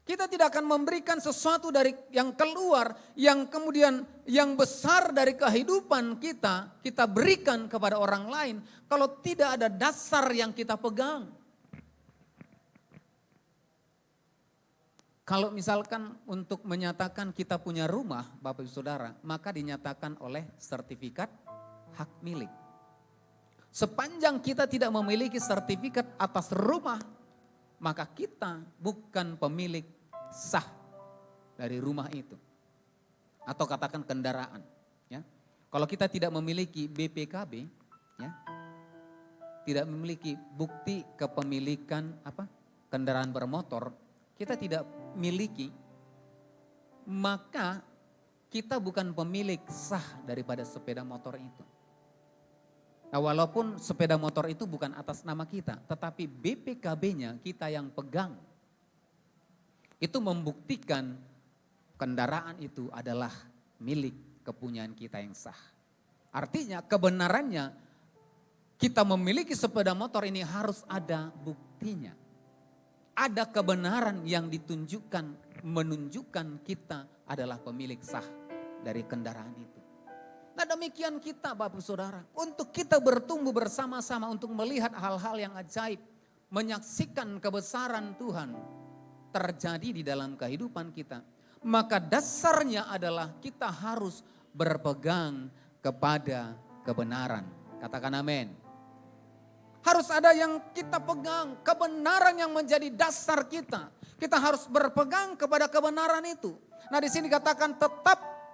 Speaker 3: Kita tidak akan memberikan sesuatu dari yang keluar, yang kemudian yang besar dari kehidupan kita, kita berikan kepada orang lain kalau tidak ada dasar yang kita pegang. Kalau misalkan untuk menyatakan kita punya rumah, Bapak Ibu Saudara, maka dinyatakan oleh sertifikat hak milik. Sepanjang kita tidak memiliki sertifikat atas rumah, maka kita bukan pemilik sah dari rumah itu. Atau katakan kendaraan. Ya. Kalau kita tidak memiliki BPKB, ya, tidak memiliki bukti kepemilikan kendaraan bermotor, kita tidak miliki, maka kita bukan pemilik sah daripada sepeda motor itu. Nah, walaupun sepeda motor itu bukan atas nama kita, tetapi BPKB-nya kita yang pegang. Itu membuktikan kendaraan itu adalah milik kepunyaan kita yang sah. Artinya kebenarannya kita memiliki sepeda motor ini harus ada buktinya. Ada kebenaran yang ditunjukkan, menunjukkan kita adalah pemilik sah dari kendaraan itu. Nah, demikian kita Bapak Saudara, untuk kita bertumbuh bersama-sama untuk melihat hal-hal yang ajaib, menyaksikan kebesaran Tuhan terjadi di dalam kehidupan kita. Maka dasarnya adalah kita harus berpegang kepada kebenaran. Katakan amin. Harus ada yang kita pegang, kebenaran yang menjadi dasar kita. Kita harus berpegang kepada kebenaran itu. Nah di sini dikatakan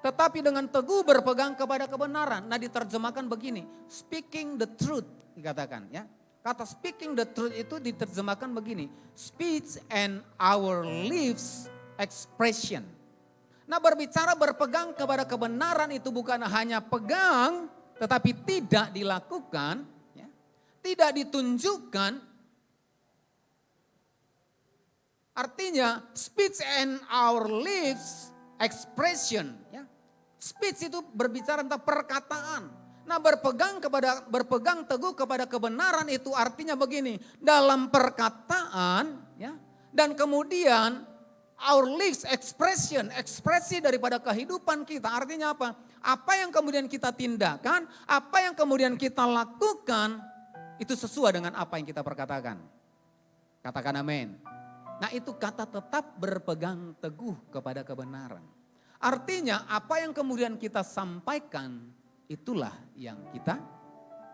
Speaker 3: tetapi dengan teguh berpegang kepada kebenaran. Nah diterjemahkan begini, speaking the truth dikatakan ya. Kata speaking the truth itu diterjemahkan begini, speech and our lives expression. Nah berbicara berpegang kepada kebenaran itu bukan hanya pegang, tetapi tidak dilakukan, ya, tidak ditunjukkan. Artinya speech and our lives expression. Ya. Speech itu berbicara tentang perkataan. Nah berpegang teguh kepada kebenaran itu artinya begini. Dalam perkataan ya, dan kemudian our lives expression, ekspresi daripada kehidupan kita. Artinya apa? Apa yang kemudian kita tindakan, apa yang kemudian kita lakukan, itu sesuai dengan apa yang kita perkatakan. Katakan amin. Nah itu kata tetap berpegang teguh kepada kebenaran. Artinya apa yang kemudian kita sampaikan, itulah yang kita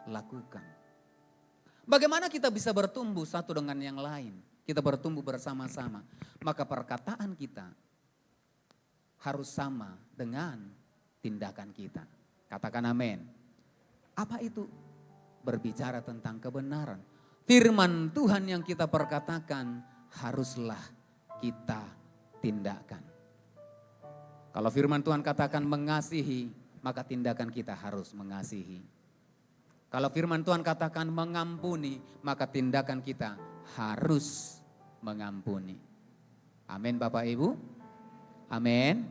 Speaker 3: lakukan. Bagaimana kita bisa bertumbuh satu dengan yang lain? Kita bertumbuh bersama-sama. Maka perkataan kita harus sama dengan tindakan kita. Katakan amin. Apa itu? Berbicara tentang kebenaran. Firman Tuhan yang kita perkatakan haruslah kita tindakan. Kalau firman Tuhan katakan mengasihi, maka tindakan kita harus mengasihi. Kalau firman Tuhan katakan mengampuni, maka tindakan kita harus mengampuni. Amin Bapak Ibu. Amin.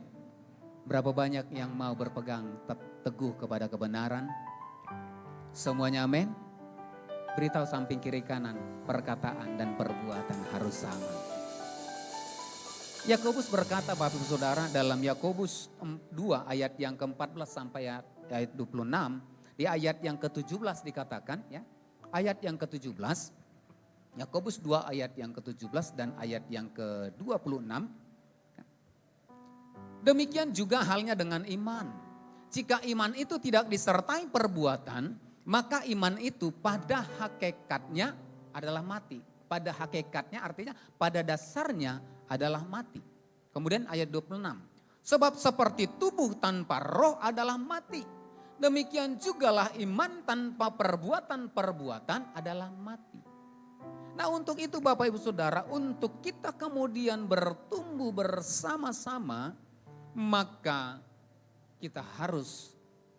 Speaker 3: Berapa banyak yang mau berpegang teguh kepada kebenaran? Semuanya amin. Beritahu samping kiri kanan, perkataan dan perbuatan harus sama. Yakobus berkata Bapak Ibu Saudara dalam Yakobus 2 ayat yang ke-14 sampai ayat 26. Di ayat yang ke-17 dikatakan ya. Ayat yang ke-17. Yakobus 2 ayat yang ke-17 dan ayat yang ke-26. Demikian juga halnya dengan iman. Jika iman itu tidak disertai perbuatan, maka iman itu pada hakikatnya adalah mati. Pada hakikatnya artinya pada dasarnya adalah mati. Kemudian ayat 26. Sebab seperti tubuh tanpa roh adalah mati. Demikian jugalah iman tanpa perbuatan-perbuatan adalah mati. Nah untuk itu Bapak Ibu Saudara, untuk kita kemudian bertumbuh bersama-sama, maka kita harus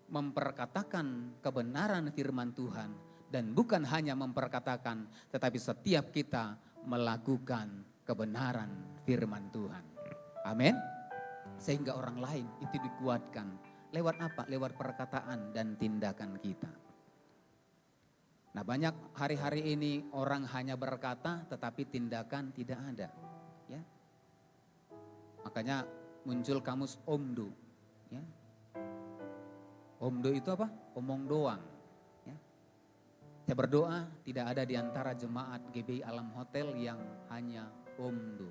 Speaker 3: memperkatakan kebenaran firman Tuhan. Dan bukan hanya memperkatakan, tetapi setiap kita melakukan kebenaran firman Tuhan. Amin. Sehingga orang lain itu dikuatkan. Lewat apa? Lewat perkataan dan tindakan kita. Nah banyak hari-hari ini orang hanya berkata tetapi tindakan tidak ada. Ya. Makanya muncul kamus omdo. Ya. Omdo itu apa? Omong doang. Ya. Saya berdoa tidak ada di antara jemaat GBI Alam Hotel yang hanya omdo.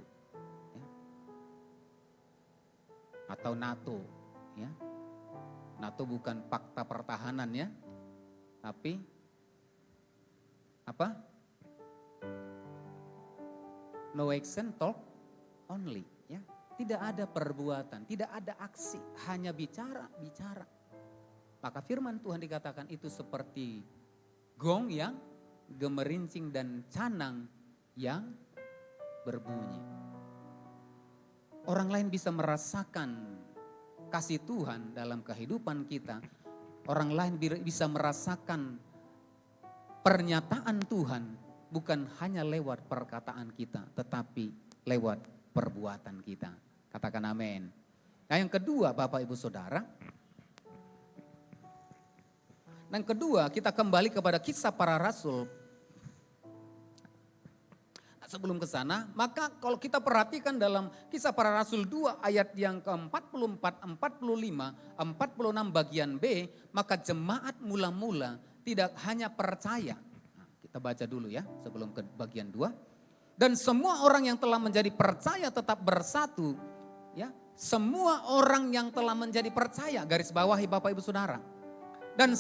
Speaker 3: Ya. Atau NATO. Ya. NATO bukan fakta pertahanan ya. Tapi apa? No action, talk only. Ya. Tidak ada perbuatan, tidak ada aksi. Hanya bicara. Maka firman Tuhan dikatakan itu seperti gong yang gemerincing dan canang yang berbunyi. Orang lain bisa merasakan kasih Tuhan dalam kehidupan kita. Orang lain bisa merasakan pernyataan Tuhan bukan hanya lewat perkataan kita, tetapi lewat perbuatan kita. Katakan amin. Nah yang kedua Bapak Ibu Saudara. Yang kedua kita kembali kepada kisah para rasul. Sebelum ke sana, maka kalau kita perhatikan dalam kisah para rasul 2 ayat yang ke-44, 45, 46 bagian B, maka jemaat mula-mula tidak hanya percaya. Nah, kita baca dulu ya sebelum ke bagian 2. Dan semua orang yang telah menjadi percaya tetap bersatu. Ya, semua orang yang telah menjadi percaya, garis bawahi Bapak Ibu Saudara. Dan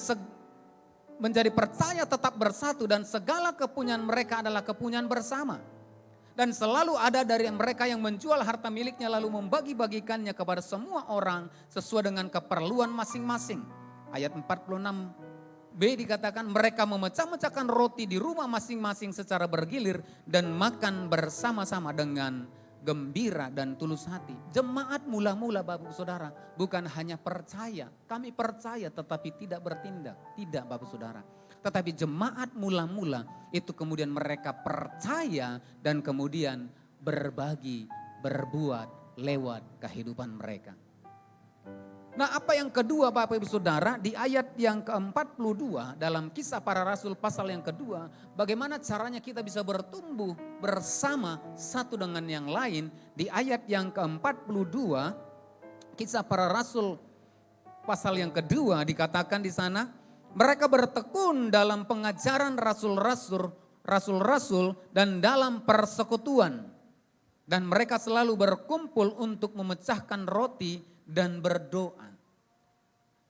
Speaker 3: menjadi percaya tetap bersatu dan segala kepunyaan mereka adalah kepunyaan bersama. Dan selalu ada dari mereka yang menjual harta miliknya lalu membagi-bagikannya kepada semua orang sesuai dengan keperluan masing-masing. Ayat 46b dikatakan mereka memecah-mecahkan roti di rumah masing-masing secara bergilir dan makan bersama-sama dengan gembira dan tulus hati. Jemaat mula-mula Bapak Saudara bukan hanya percaya, kami percaya tetapi tidak bertindak. Tidak Bapak Saudara. Tetapi jemaat mula-mula itu kemudian mereka percaya dan kemudian berbagi, berbuat lewat kehidupan mereka. Nah, apa yang kedua Bapak Ibu Saudara, di ayat yang ke-42 dalam Kisah Para Rasul pasal yang kedua, bagaimana caranya kita bisa bertumbuh bersama satu dengan yang lain. Di ayat yang ke-42 Kisah Para Rasul pasal yang kedua dikatakan di sana, mereka bertekun dalam pengajaran rasul-rasul dan dalam persekutuan. Dan mereka selalu berkumpul untuk memecahkan roti dan berdoa.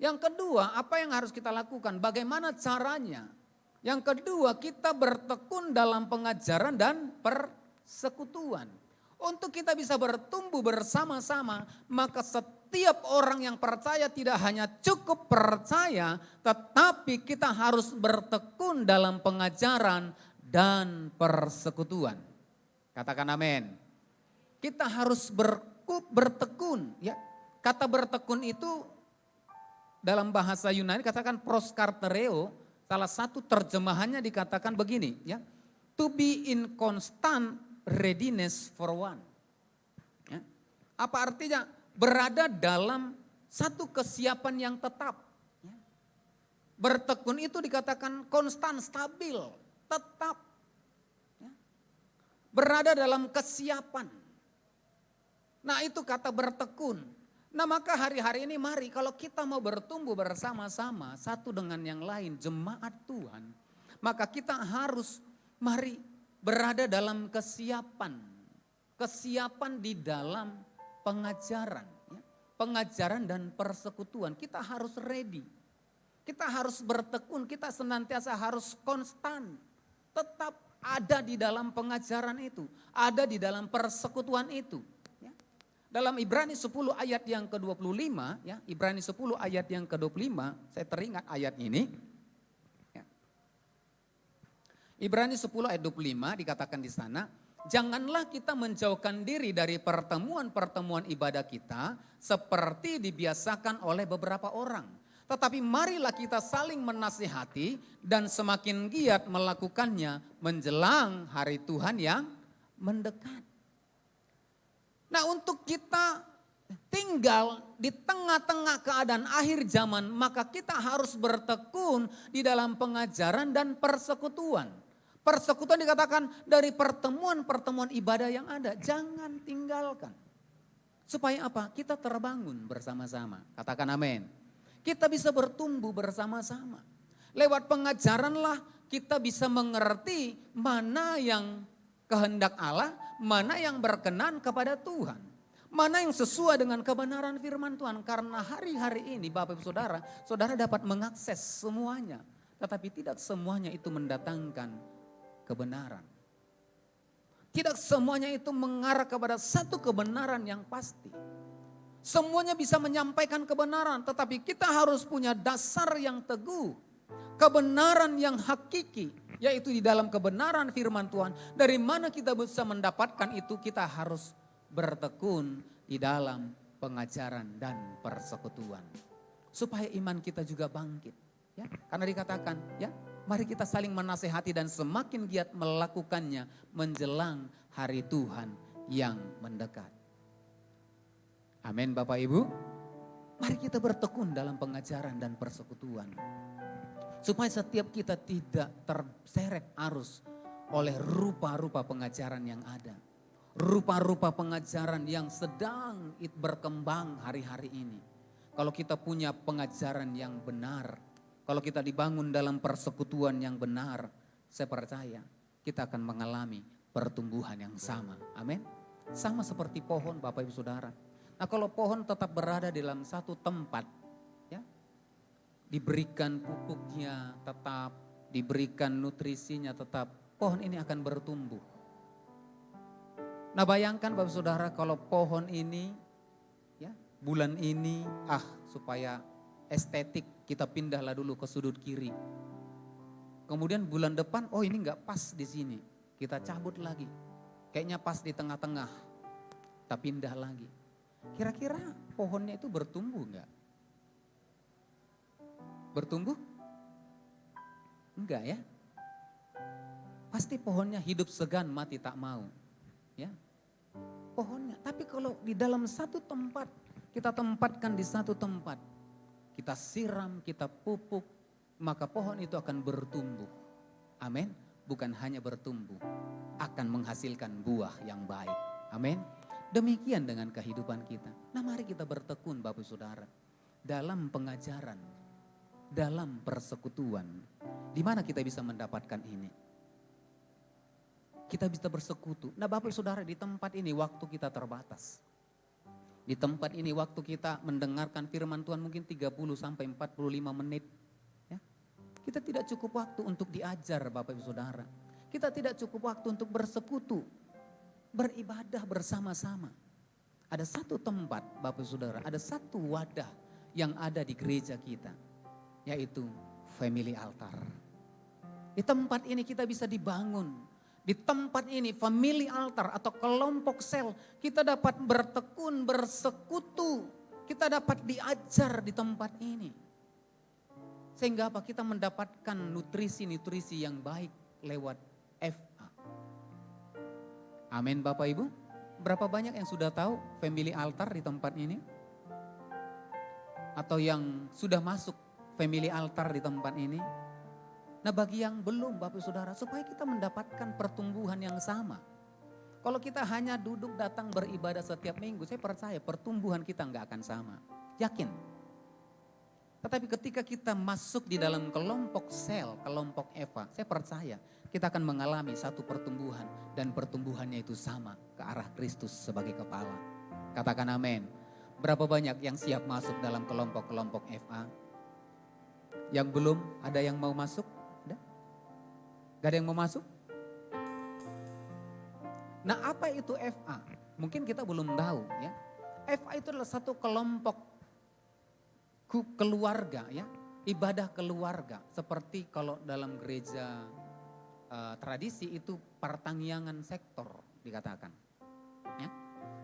Speaker 3: Yang kedua, apa yang harus kita lakukan? Bagaimana caranya? Yang kedua, kita bertekun dalam pengajaran dan persekutuan. Untuk kita bisa bertumbuh bersama-sama, maka setiap orang yang percaya tidak hanya cukup percaya, tetapi kita harus bertekun dalam pengajaran dan persekutuan. Katakan amin. Kita harus bertekun, ya. Kata bertekun itu dalam bahasa Yunani katakan proskartereo, salah satu terjemahannya dikatakan begini, ya. To be in constant readiness for one. Ya. Apa artinya? Berada dalam satu kesiapan yang tetap. Ya. Bertekun itu dikatakan konstan, stabil, tetap. Ya. Berada dalam kesiapan. Nah, itu kata bertekun. Nah, maka hari-hari ini mari kalau kita mau bertumbuh bersama-sama satu dengan yang lain, jemaat Tuhan, maka kita harus mari berada dalam kesiapan. Kesiapan di dalam pengajaran. Ya. Pengajaran dan persekutuan. Kita harus ready. Kita harus bertekun, kita senantiasa harus konstan. Tetap ada di dalam pengajaran itu. Ada di dalam persekutuan itu. Dalam Ibrani 10 ayat yang ke-25, ya, Ibrani 10 ayat yang ke-25, saya teringat ayat ini. Ya. Ibrani 10 ayat 25 dikatakan di sana, janganlah kita menjauhkan diri dari pertemuan-pertemuan ibadah kita seperti dibiasakan oleh beberapa orang. Tetapi marilah kita saling menasihati dan semakin giat melakukannya menjelang hari Tuhan yang mendekat. Nah, untuk kita tinggal di tengah-tengah keadaan akhir zaman, maka kita harus bertekun di dalam pengajaran dan persekutuan. Persekutuan dikatakan dari pertemuan-pertemuan ibadah yang ada, jangan tinggalkan. Supaya apa? Kita terbangun bersama-sama. Katakan amin. Kita bisa bertumbuh bersama-sama. Lewat pengajaranlah kita bisa mengerti mana yang kehendak Allah, mana yang berkenan kepada Tuhan. Mana yang sesuai dengan kebenaran firman Tuhan. Karena hari-hari ini Bapak Ibu Saudara, saudara dapat mengakses semuanya. Tetapi tidak semuanya itu mendatangkan kebenaran. Tidak semuanya itu mengarah kepada satu kebenaran yang pasti. Semuanya bisa menyampaikan kebenaran, tetapi kita harus punya dasar yang teguh. Kebenaran yang hakiki, yaitu di dalam kebenaran firman Tuhan. Dari mana kita bisa mendapatkan itu? Kita harus bertekun di dalam pengajaran dan persekutuan. Supaya iman kita juga bangkit. Ya, karena dikatakan, ya, mari kita saling menasehati dan semakin giat melakukannya menjelang hari Tuhan yang mendekat. Amin Bapak Ibu. Mari kita bertekun dalam pengajaran dan persekutuan. Supaya setiap kita tidak terseret arus oleh rupa-rupa pengajaran yang ada. Rupa-rupa pengajaran yang sedang berkembang hari-hari ini. Kalau kita punya pengajaran yang benar, kalau kita dibangun dalam persekutuan yang benar, saya percaya kita akan mengalami pertumbuhan yang sama. Amin. Sama seperti pohon Bapak Ibu Saudara. Nah, kalau pohon tetap berada dalam satu tempat, ya, diberikan pupuknya tetap, diberikan nutrisinya tetap, pohon ini akan bertumbuh. Nah bayangkan Bapak Saudara kalau pohon ini ya bulan ini supaya estetik kita pindahlah dulu ke sudut kiri. Kemudian bulan depan ini enggak pas di sini. Kita cabut lagi. Kayaknya pas di tengah-tengah. Kita pindah lagi. Kira-kira pohonnya itu bertumbuh enggak? Bertumbuh? Enggak ya? Pasti pohonnya hidup segan mati tak mau. Ya. Pohonnya. Tapi kalau di dalam satu tempat, kita tempatkan di satu tempat, kita siram, kita pupuk, maka pohon itu akan bertumbuh. Amin. Bukan hanya bertumbuh, akan menghasilkan buah yang baik. Amin. Demikian dengan kehidupan kita. Nah mari kita bertekun Bapak Saudara. Dalam pengajaran, dalam persekutuan. Di mana kita bisa mendapatkan ini? Kita bisa bersekutu. Nah Bapak Saudara, di tempat ini waktu kita terbatas. Di tempat ini waktu kita mendengarkan firman Tuhan mungkin 30 sampai 45 menit. Ya. Kita tidak cukup waktu untuk diajar Bapak Ibu Saudara. Kita tidak cukup waktu untuk bersekutu. Beribadah bersama-sama. Ada satu tempat Bapak Ibu Saudara, ada satu wadah yang ada di gereja kita. Yaitu family altar. Di tempat ini kita bisa dibangun. Di tempat ini family altar atau kelompok sel kita dapat bertekun, bersekutu. Kita dapat diajar di tempat ini. Sehingga apa? Kita mendapatkan nutrisi-nutrisi yang baik lewat FA. Amin Bapak Ibu. Berapa banyak yang sudah tahu family altar di tempat ini? Atau yang sudah masuk family altar di tempat ini? Nah bagi yang belum Bapak Saudara, supaya kita mendapatkan pertumbuhan yang sama. Kalau kita hanya duduk datang beribadah setiap minggu, saya percaya pertumbuhan kita nggak akan sama. Yakin. Tetapi ketika kita masuk di dalam kelompok sel, kelompok Eva, saya percaya kita akan mengalami satu pertumbuhan. Dan pertumbuhannya itu sama ke arah Kristus sebagai kepala. Katakan amin. Berapa banyak yang siap masuk dalam kelompok-kelompok FA? Yang belum, ada yang mau masuk? Gak ada yang mau masuk? Nah apa itu FA? Mungkin kita belum tahu ya. FA itu adalah satu kelompok keluarga ya. Ibadah keluarga. Seperti kalau dalam gereja tradisi itu pertangyangan sektor dikatakan. Ya.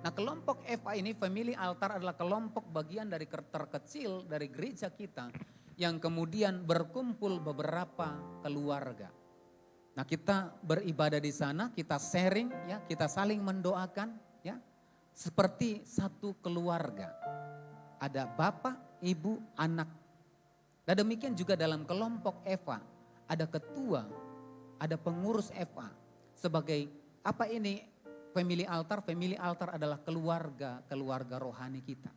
Speaker 3: Nah kelompok FA ini, family altar adalah kelompok bagian dari terkecil dari gereja kita. Yang kemudian berkumpul beberapa keluarga. Nah kita beribadah di sana, kita sharing ya, kita saling mendoakan ya. Seperti satu keluarga. Ada bapak, ibu, anak. Dan demikian juga dalam kelompok Eva, ada ketua, ada pengurus Eva. Sebagai apa ini family altar? Family altar adalah keluarga rohani kita.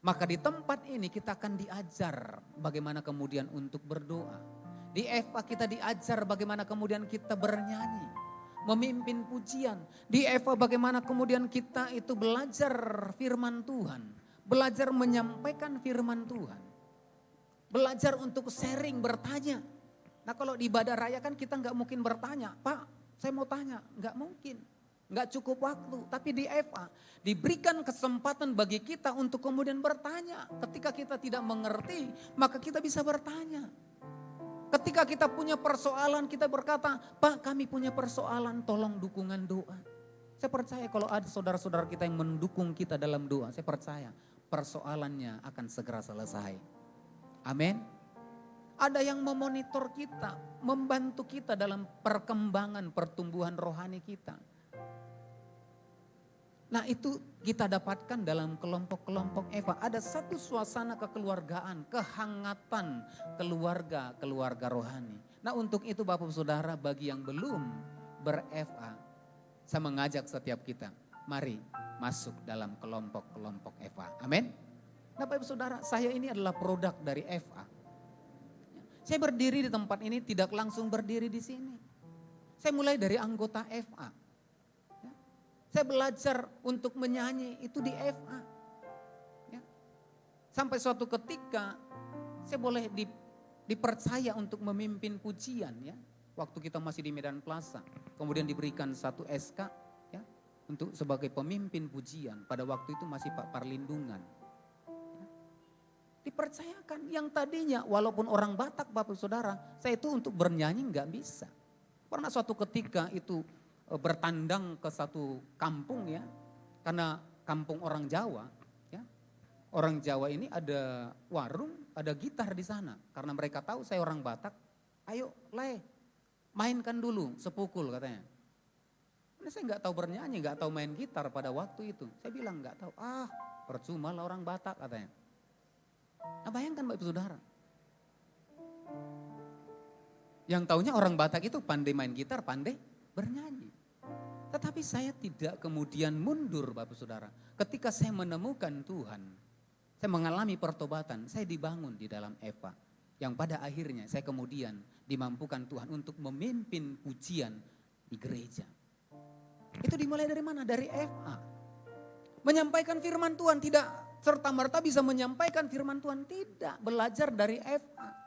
Speaker 3: Maka di tempat ini kita akan diajar bagaimana kemudian untuk berdoa. Di Eva kita diajar bagaimana kemudian kita bernyanyi, memimpin pujian. Di Eva bagaimana kemudian kita itu belajar firman Tuhan, belajar menyampaikan firman Tuhan. Belajar untuk sharing, bertanya. Nah kalau di ibadah raya kan kita nggak mungkin bertanya, Pak saya mau tanya, nggak mungkin. Nggak cukup waktu, tapi di Eva diberikan kesempatan bagi kita untuk kemudian bertanya. Ketika kita tidak mengerti, maka kita bisa bertanya. Ketika kita punya persoalan, kita berkata, Pak kami punya persoalan, tolong dukungan doa. Saya percaya kalau ada saudara-saudara kita yang mendukung kita dalam doa, saya percaya persoalannya akan segera selesai. Amin. Ada yang memonitor kita, membantu kita dalam perkembangan pertumbuhan rohani kita. Nah itu kita dapatkan dalam kelompok-kelompok Eva. Ada satu suasana kekeluargaan, kehangatan keluarga rohani. Nah untuk itu Bapak Saudara, bagi yang belum ber-FA, saya mengajak setiap kita, mari masuk dalam kelompok-kelompok Eva. Amin. Nah Bapak Saudara, saya ini adalah produk dari FA. Saya berdiri di tempat ini tidak langsung berdiri di sini. Saya mulai dari anggota FA. Saya belajar untuk menyanyi itu di FA. Ya. Sampai suatu ketika Saya boleh dipercaya untuk memimpin pujian ya. Waktu kita masih di Medan Plaza, kemudian diberikan satu SK ya untuk sebagai pemimpin pujian. Pada waktu itu masih Pak Parlindungan. Ya. Dipercayakan yang tadinya walaupun orang Batak Bapak Saudara, saya itu untuk bernyanyi nggak bisa. Pernah suatu ketika itu bertandang ke satu kampung ya, karena kampung orang Jawa ya. Orang Jawa ini ada warung, ada gitar di sana. Karena mereka tahu saya orang Batak, ayo mainkan dulu sepukul katanya. Ini saya nggak tahu bernyanyi, nggak tahu main gitar pada waktu itu. Saya bilang nggak tahu, percuma lah orang Batak katanya. Nah bayangkan Bapak Saudara. Yang taunya orang Batak itu pandai main gitar, pandai bernyanyi. Tetapi saya tidak kemudian mundur Bapak Saudara. Ketika saya menemukan Tuhan, saya mengalami pertobatan, saya dibangun di dalam Eva. Yang pada akhirnya saya kemudian dimampukan Tuhan untuk memimpin pujian di gereja. Itu dimulai dari mana? Dari FA. Menyampaikan firman Tuhan tidak serta-merta bisa menyampaikan firman Tuhan. Tidak, belajar dari FA.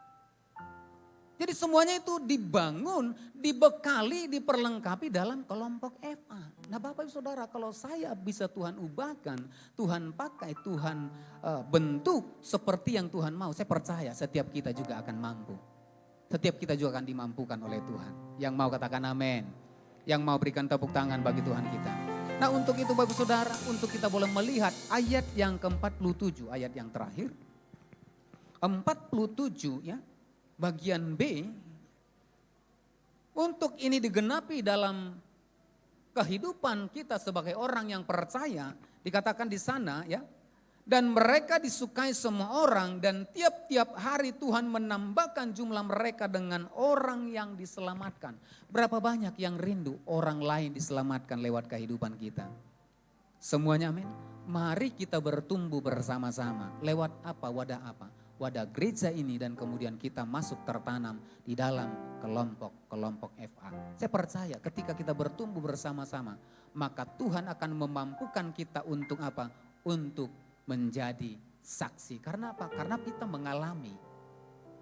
Speaker 3: Jadi semuanya itu dibangun, dibekali, diperlengkapi dalam kelompok FA. Nah Bapak Ibu Saudara, kalau saya bisa Tuhan ubahkan, Tuhan pakai, Tuhan bentuk seperti yang Tuhan mau. Saya percaya setiap kita juga akan mampu. Setiap kita juga akan dimampukan oleh Tuhan. Yang mau katakan amin. Yang mau berikan tepuk tangan bagi Tuhan kita. Nah untuk itu Bapak Saudara, untuk kita boleh melihat ayat yang ke-47, ayat yang terakhir. 47 ya. Bagian B, untuk ini digenapi dalam kehidupan kita sebagai orang yang percaya, dikatakan di sana ya, dan mereka disukai semua orang dan tiap-tiap hari Tuhan menambahkan jumlah mereka dengan orang yang diselamatkan. Berapa banyak yang rindu orang lain diselamatkan lewat kehidupan kita? Semuanya amin. Mari kita bertumbuh bersama-sama. Lewat apa? Wadah apa? Wadah gereja ini dan kemudian kita masuk tertanam di dalam kelompok FA. Saya percaya ketika kita bertumbuh bersama-sama, maka Tuhan akan memampukan kita untuk apa? Untuk menjadi saksi. Karena apa? Karena kita mengalami.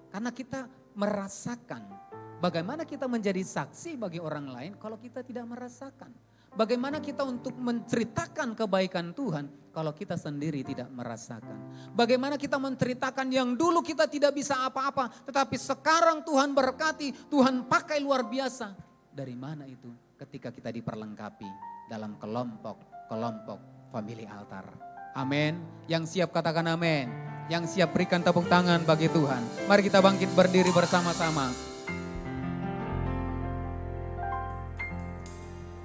Speaker 3: Karena kita merasakan. Bagaimana kita menjadi saksi bagi orang lain kalau kita tidak merasakan? Bagaimana kita untuk menceritakan kebaikan Tuhan kalau kita sendiri tidak merasakan? Bagaimana kita menceritakan yang dulu kita tidak bisa apa-apa, tetapi sekarang Tuhan berkati, Tuhan pakai luar biasa. Dari mana itu? Ketika kita diperlengkapi dalam kelompok family altar. Amin. Yang siap katakan amin. Yang siap berikan tepuk tangan bagi Tuhan. Mari kita bangkit berdiri bersama-sama.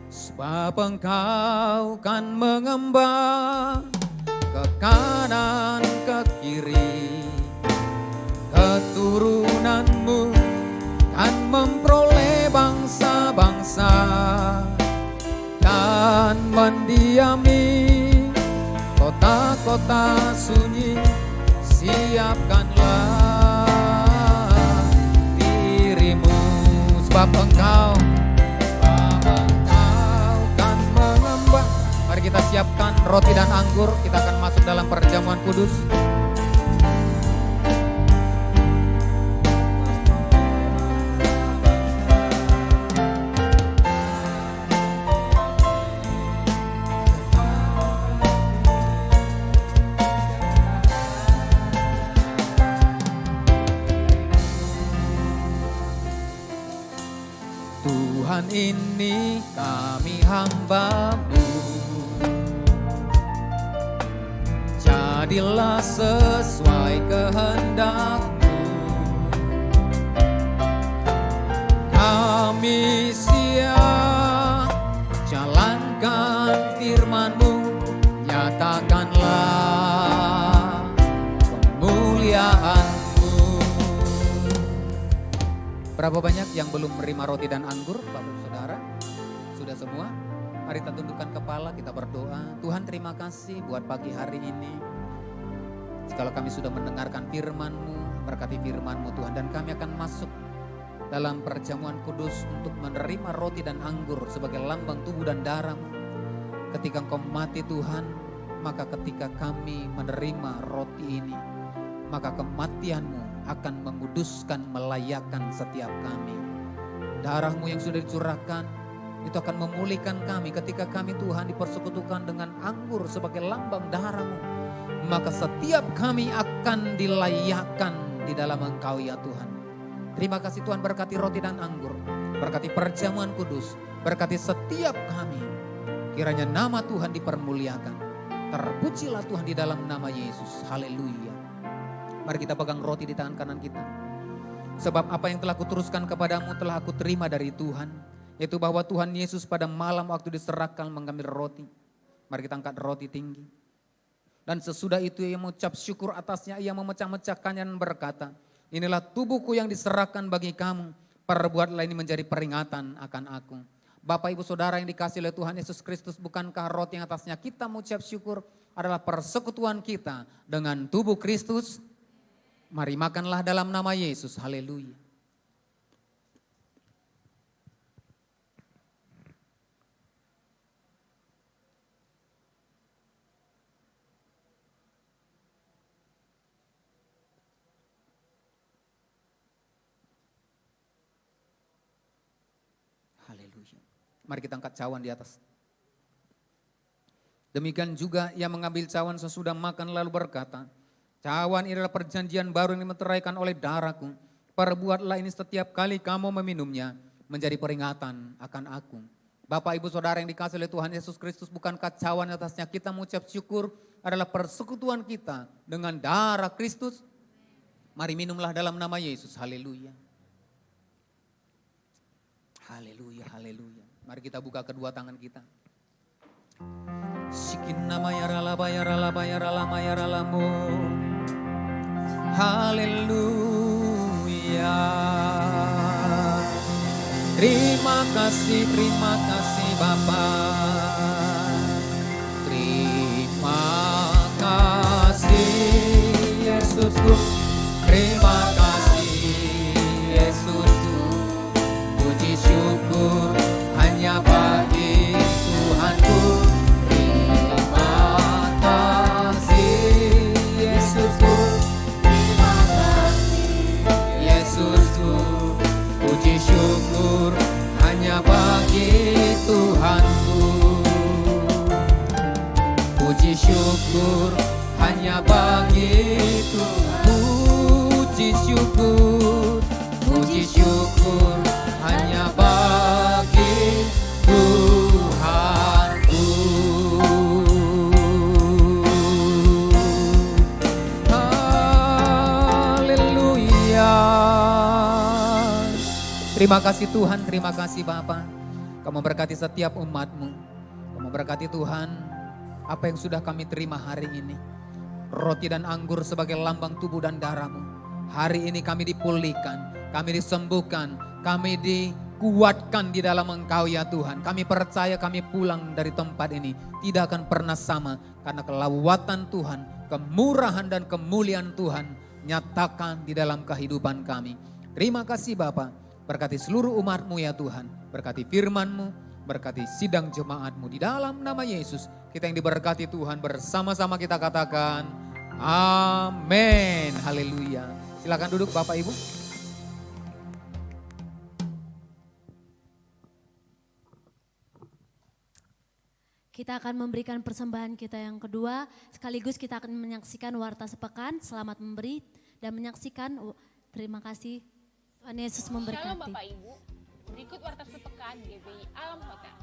Speaker 3: Sebab engkau kan mengembang ke kanan ke kiri, keturunanmu kan memperoleh bangsa-bangsa dan mendiami kota-kota sunyi. Siapkanlah dirimu, sebab engkau kita siapkan roti dan anggur, kita akan masuk dalam perjamuan kudus. Tuhan ini kami hamba-Mu, jadilah sesuai kehendak-Mu. Kami siap jalankan firman-Mu, nyatakanlah kemuliaan-Mu. Berapa banyak yang belum menerima roti dan anggur, Bapak Saudara? Sudah semua? Mari kita tundukkan kepala, kita berdoa. Tuhan terima kasih buat pagi hari ini. Kalau kami sudah mendengarkan firman-Mu, berkati firman-Mu Tuhan. Dan kami akan masuk dalam perjamuan kudus untuk menerima roti dan anggur sebagai lambang tubuh dan darah-Mu. Ketika Engkau mati Tuhan, maka ketika kami menerima roti ini, maka kematian-Mu akan menguduskan, melayakkan setiap kami. Darah-Mu yang sudah dicurahkan itu akan memulihkan kami ketika kami Tuhan dipersekutukan dengan anggur sebagai lambang darah-Mu. Maka setiap kami akan dilayakkan di dalam Engkau ya Tuhan. Terima kasih Tuhan, berkati roti dan anggur, berkati perjamuan kudus, berkati setiap kami. Kiranya nama Tuhan dipermuliakan. Terpujilah Tuhan di dalam nama Yesus. Haleluya. Mari kita pegang roti di tangan kanan kita. Sebab apa yang telah kuteruskan kepadamu telah aku terima dari Tuhan. Yaitu bahwa Tuhan Yesus pada malam waktu diserahkan mengambil roti. Mari kita angkat roti tinggi. Dan sesudah itu ia mengucap syukur atasnya, ia memecah-mecahkannya dan berkata, inilah tubuhku yang diserahkan bagi kamu. Perbuatlah ini menjadi peringatan akan aku. Bapak Ibu Saudara yang dikasihi oleh Tuhan Yesus Kristus, bukankah roti yang atasnya kita mengucap syukur adalah persekutuan kita dengan tubuh Kristus? Mari makanlah dalam nama Yesus. Haleluya. Haleluya. Mari kita angkat cawan di atas. Demikian juga ia mengambil cawan sesudah makan lalu berkata, cawan ini adalah perjanjian baru yang dimeteraikan oleh darahku. Perbuatlah ini setiap kali kamu meminumnya menjadi peringatan akan aku. Bapak Ibu Saudara yang dikasihi oleh Tuhan Yesus Kristus, bukankah cawan atasnya kita mengucap syukur adalah persekutuan kita dengan darah Kristus? Mari minumlah dalam nama Yesus. Haleluya. Haleluya, haleluya. Mari kita buka kedua tangan kita. Sikin nama yaralaba yaralaba yaralama yaralamu. Haleluya. Terima kasih Bapa. Terima kasih Yesusku. Terima kasih Yesusku. Puji syukur hanya bagi Tuhanku. Terima kasih Yesusku. Terima kasih Yesusku. Puji syukur hanya bagi Tuhanku. Puji syukur hanya bagi Tuhan. Puji syukur. Puji syukur hanya bagi Tuhanku. Haleluya. Terima kasih Tuhan, terima kasih Bapa. Kamu berkati setiap umat-Mu. Kamu berkati Tuhan apa yang sudah kami terima hari ini. Roti dan anggur sebagai lambang tubuh dan darah-Mu. Hari ini kami dipulihkan, kami disembuhkan, kami dikuatkan di dalam Engkau ya Tuhan. Kami percaya kami pulang dari tempat ini tidak akan pernah sama. Karena kelawatan Tuhan, kemurahan dan kemuliaan Tuhan nyatakan di dalam kehidupan kami. Terima kasih Bapa. Berkati seluruh umat-Mu ya Tuhan. Berkati firman-Mu, berkati sidang jemaat-Mu. Di dalam nama Yesus kita yang diberkati Tuhan, bersama-sama kita katakan amin. Haleluya. Silakan duduk Bapak Ibu.
Speaker 1: Kita akan memberikan persembahan kita yang kedua, sekaligus kita akan menyaksikan warta sepekan, selamat memberi dan menyaksikan. Terima kasih, Tuhan Yesus memberkati.
Speaker 4: Shalom Bapak Ibu, berikut warta sepekan GBI Alam Hotel.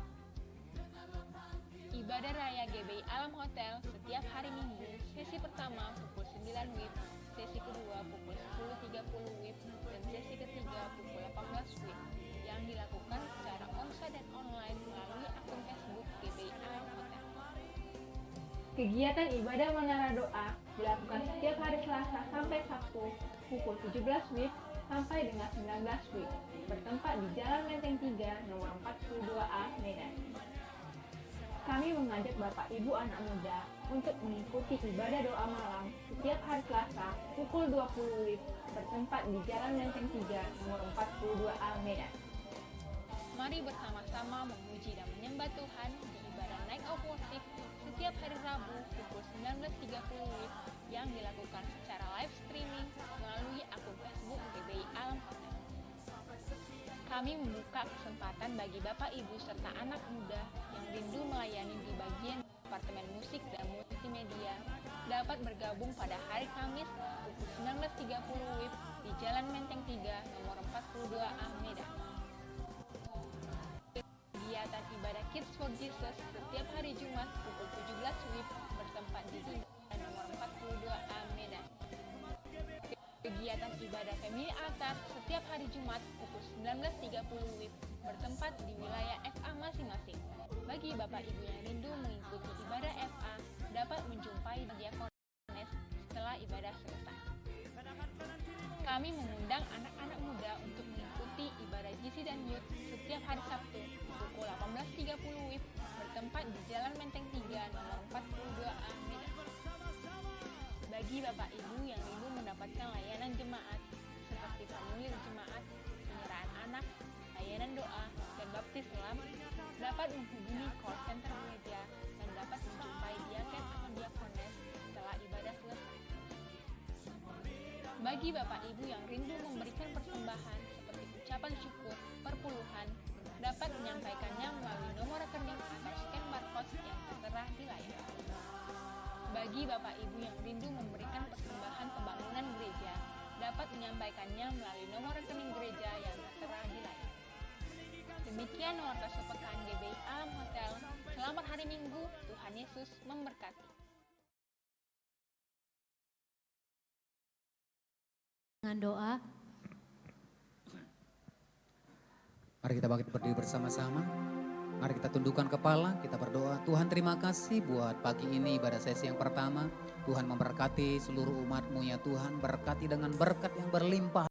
Speaker 4: Ibadah Raya GBI Alam Hotel setiap hari Minggu, sesi pertama pukul 9 WIB, sesi kedua pukul 10.30 WIB, dan sesi ketiga pukul 18 WIB, yang dilakukan secara onsite dan online melalui akun Facebook GBI Alam Hotel.
Speaker 5: Kegiatan ibadah menara doa dilakukan setiap hari Selasa sampai Sabtu pukul 17 WIB sampai dengan 19 WIB, bertempat di Jalan Menteng 3 nomor 42A Medan. Kami mengajak Bapak Ibu anak muda untuk mengikuti ibadah doa malam setiap hari Selasa pukul 20 WIB, bertempat di Jalan Menteng 3 nomor 42A Medan.
Speaker 4: Mari bersama-sama memuji dan menyembah Tuhan di ibadah Night of Worship setiap hari Rabu pukul 19.30 WIB yang dilakukan secara live streaming melalui akun Facebook GBI Alam Hotel. Kami membuka kesempatan bagi Bapak Ibu serta anak muda yang rindu melayani di bagian Departemen Musik dan Multimedia dapat bergabung pada hari Kamis pukul 19.30 WIB di Jalan Menteng 3 nomor 42A Medan. Kegiatan ibadah Kids for Jesus setiap hari Jumat pukul 17 WIB bertempat di nomor 42A Medan. Kegiatan ibadah Family Altar setiap hari Jumat pukul 19.30 WIB bertempat di wilayah FA masing-masing. Bagi Bapak Ibu yang rindu mengikuti ibadah FA, dapat menjumpai diakones setelah ibadah selesai. Kami mengundang anak-anak muda untuk mengikuti ibadah GC dan Youth setiap hari Sabtu pukul 18.30 WIB bertempat di Jalan Menteng 3 nomor 42A Medan. Bagi Bapak Ibu yang rindu mendapatkan layanan jemaat seperti formulir jemaat, penyerahan anak, layanan doa, dan baptis selam, dapat menghubungi call center gereja dan dapat menjumpai diaken atau diakones setelah ibadah selesai. Bagi Bapak Ibu yang rindu memberikan persembahan seperti ucapan syukur, perpuluhan, dapat menyampaikannya melalui nomor rekening atau scan barcode yang tertera di layar. Bagi Bapak Ibu yang rindu memberikan persembahan pembangunan gereja, dapat menyampaikannya melalui nomor rekening gereja yang tertera di layar. Demikian warta sepekan GBI Alam Hotel. Selamat hari Minggu, Tuhan Yesus memberkati.
Speaker 1: Dengan doa,
Speaker 3: Mari kita bangkit berdiri bersama-sama. Mari kita tundukkan kepala, kita berdoa. Tuhan terima kasih buat pagi ini ibadah sesi yang pertama. Tuhan memberkati seluruh umat-Mu ya Tuhan. Berkati dengan berkat yang berlimpah.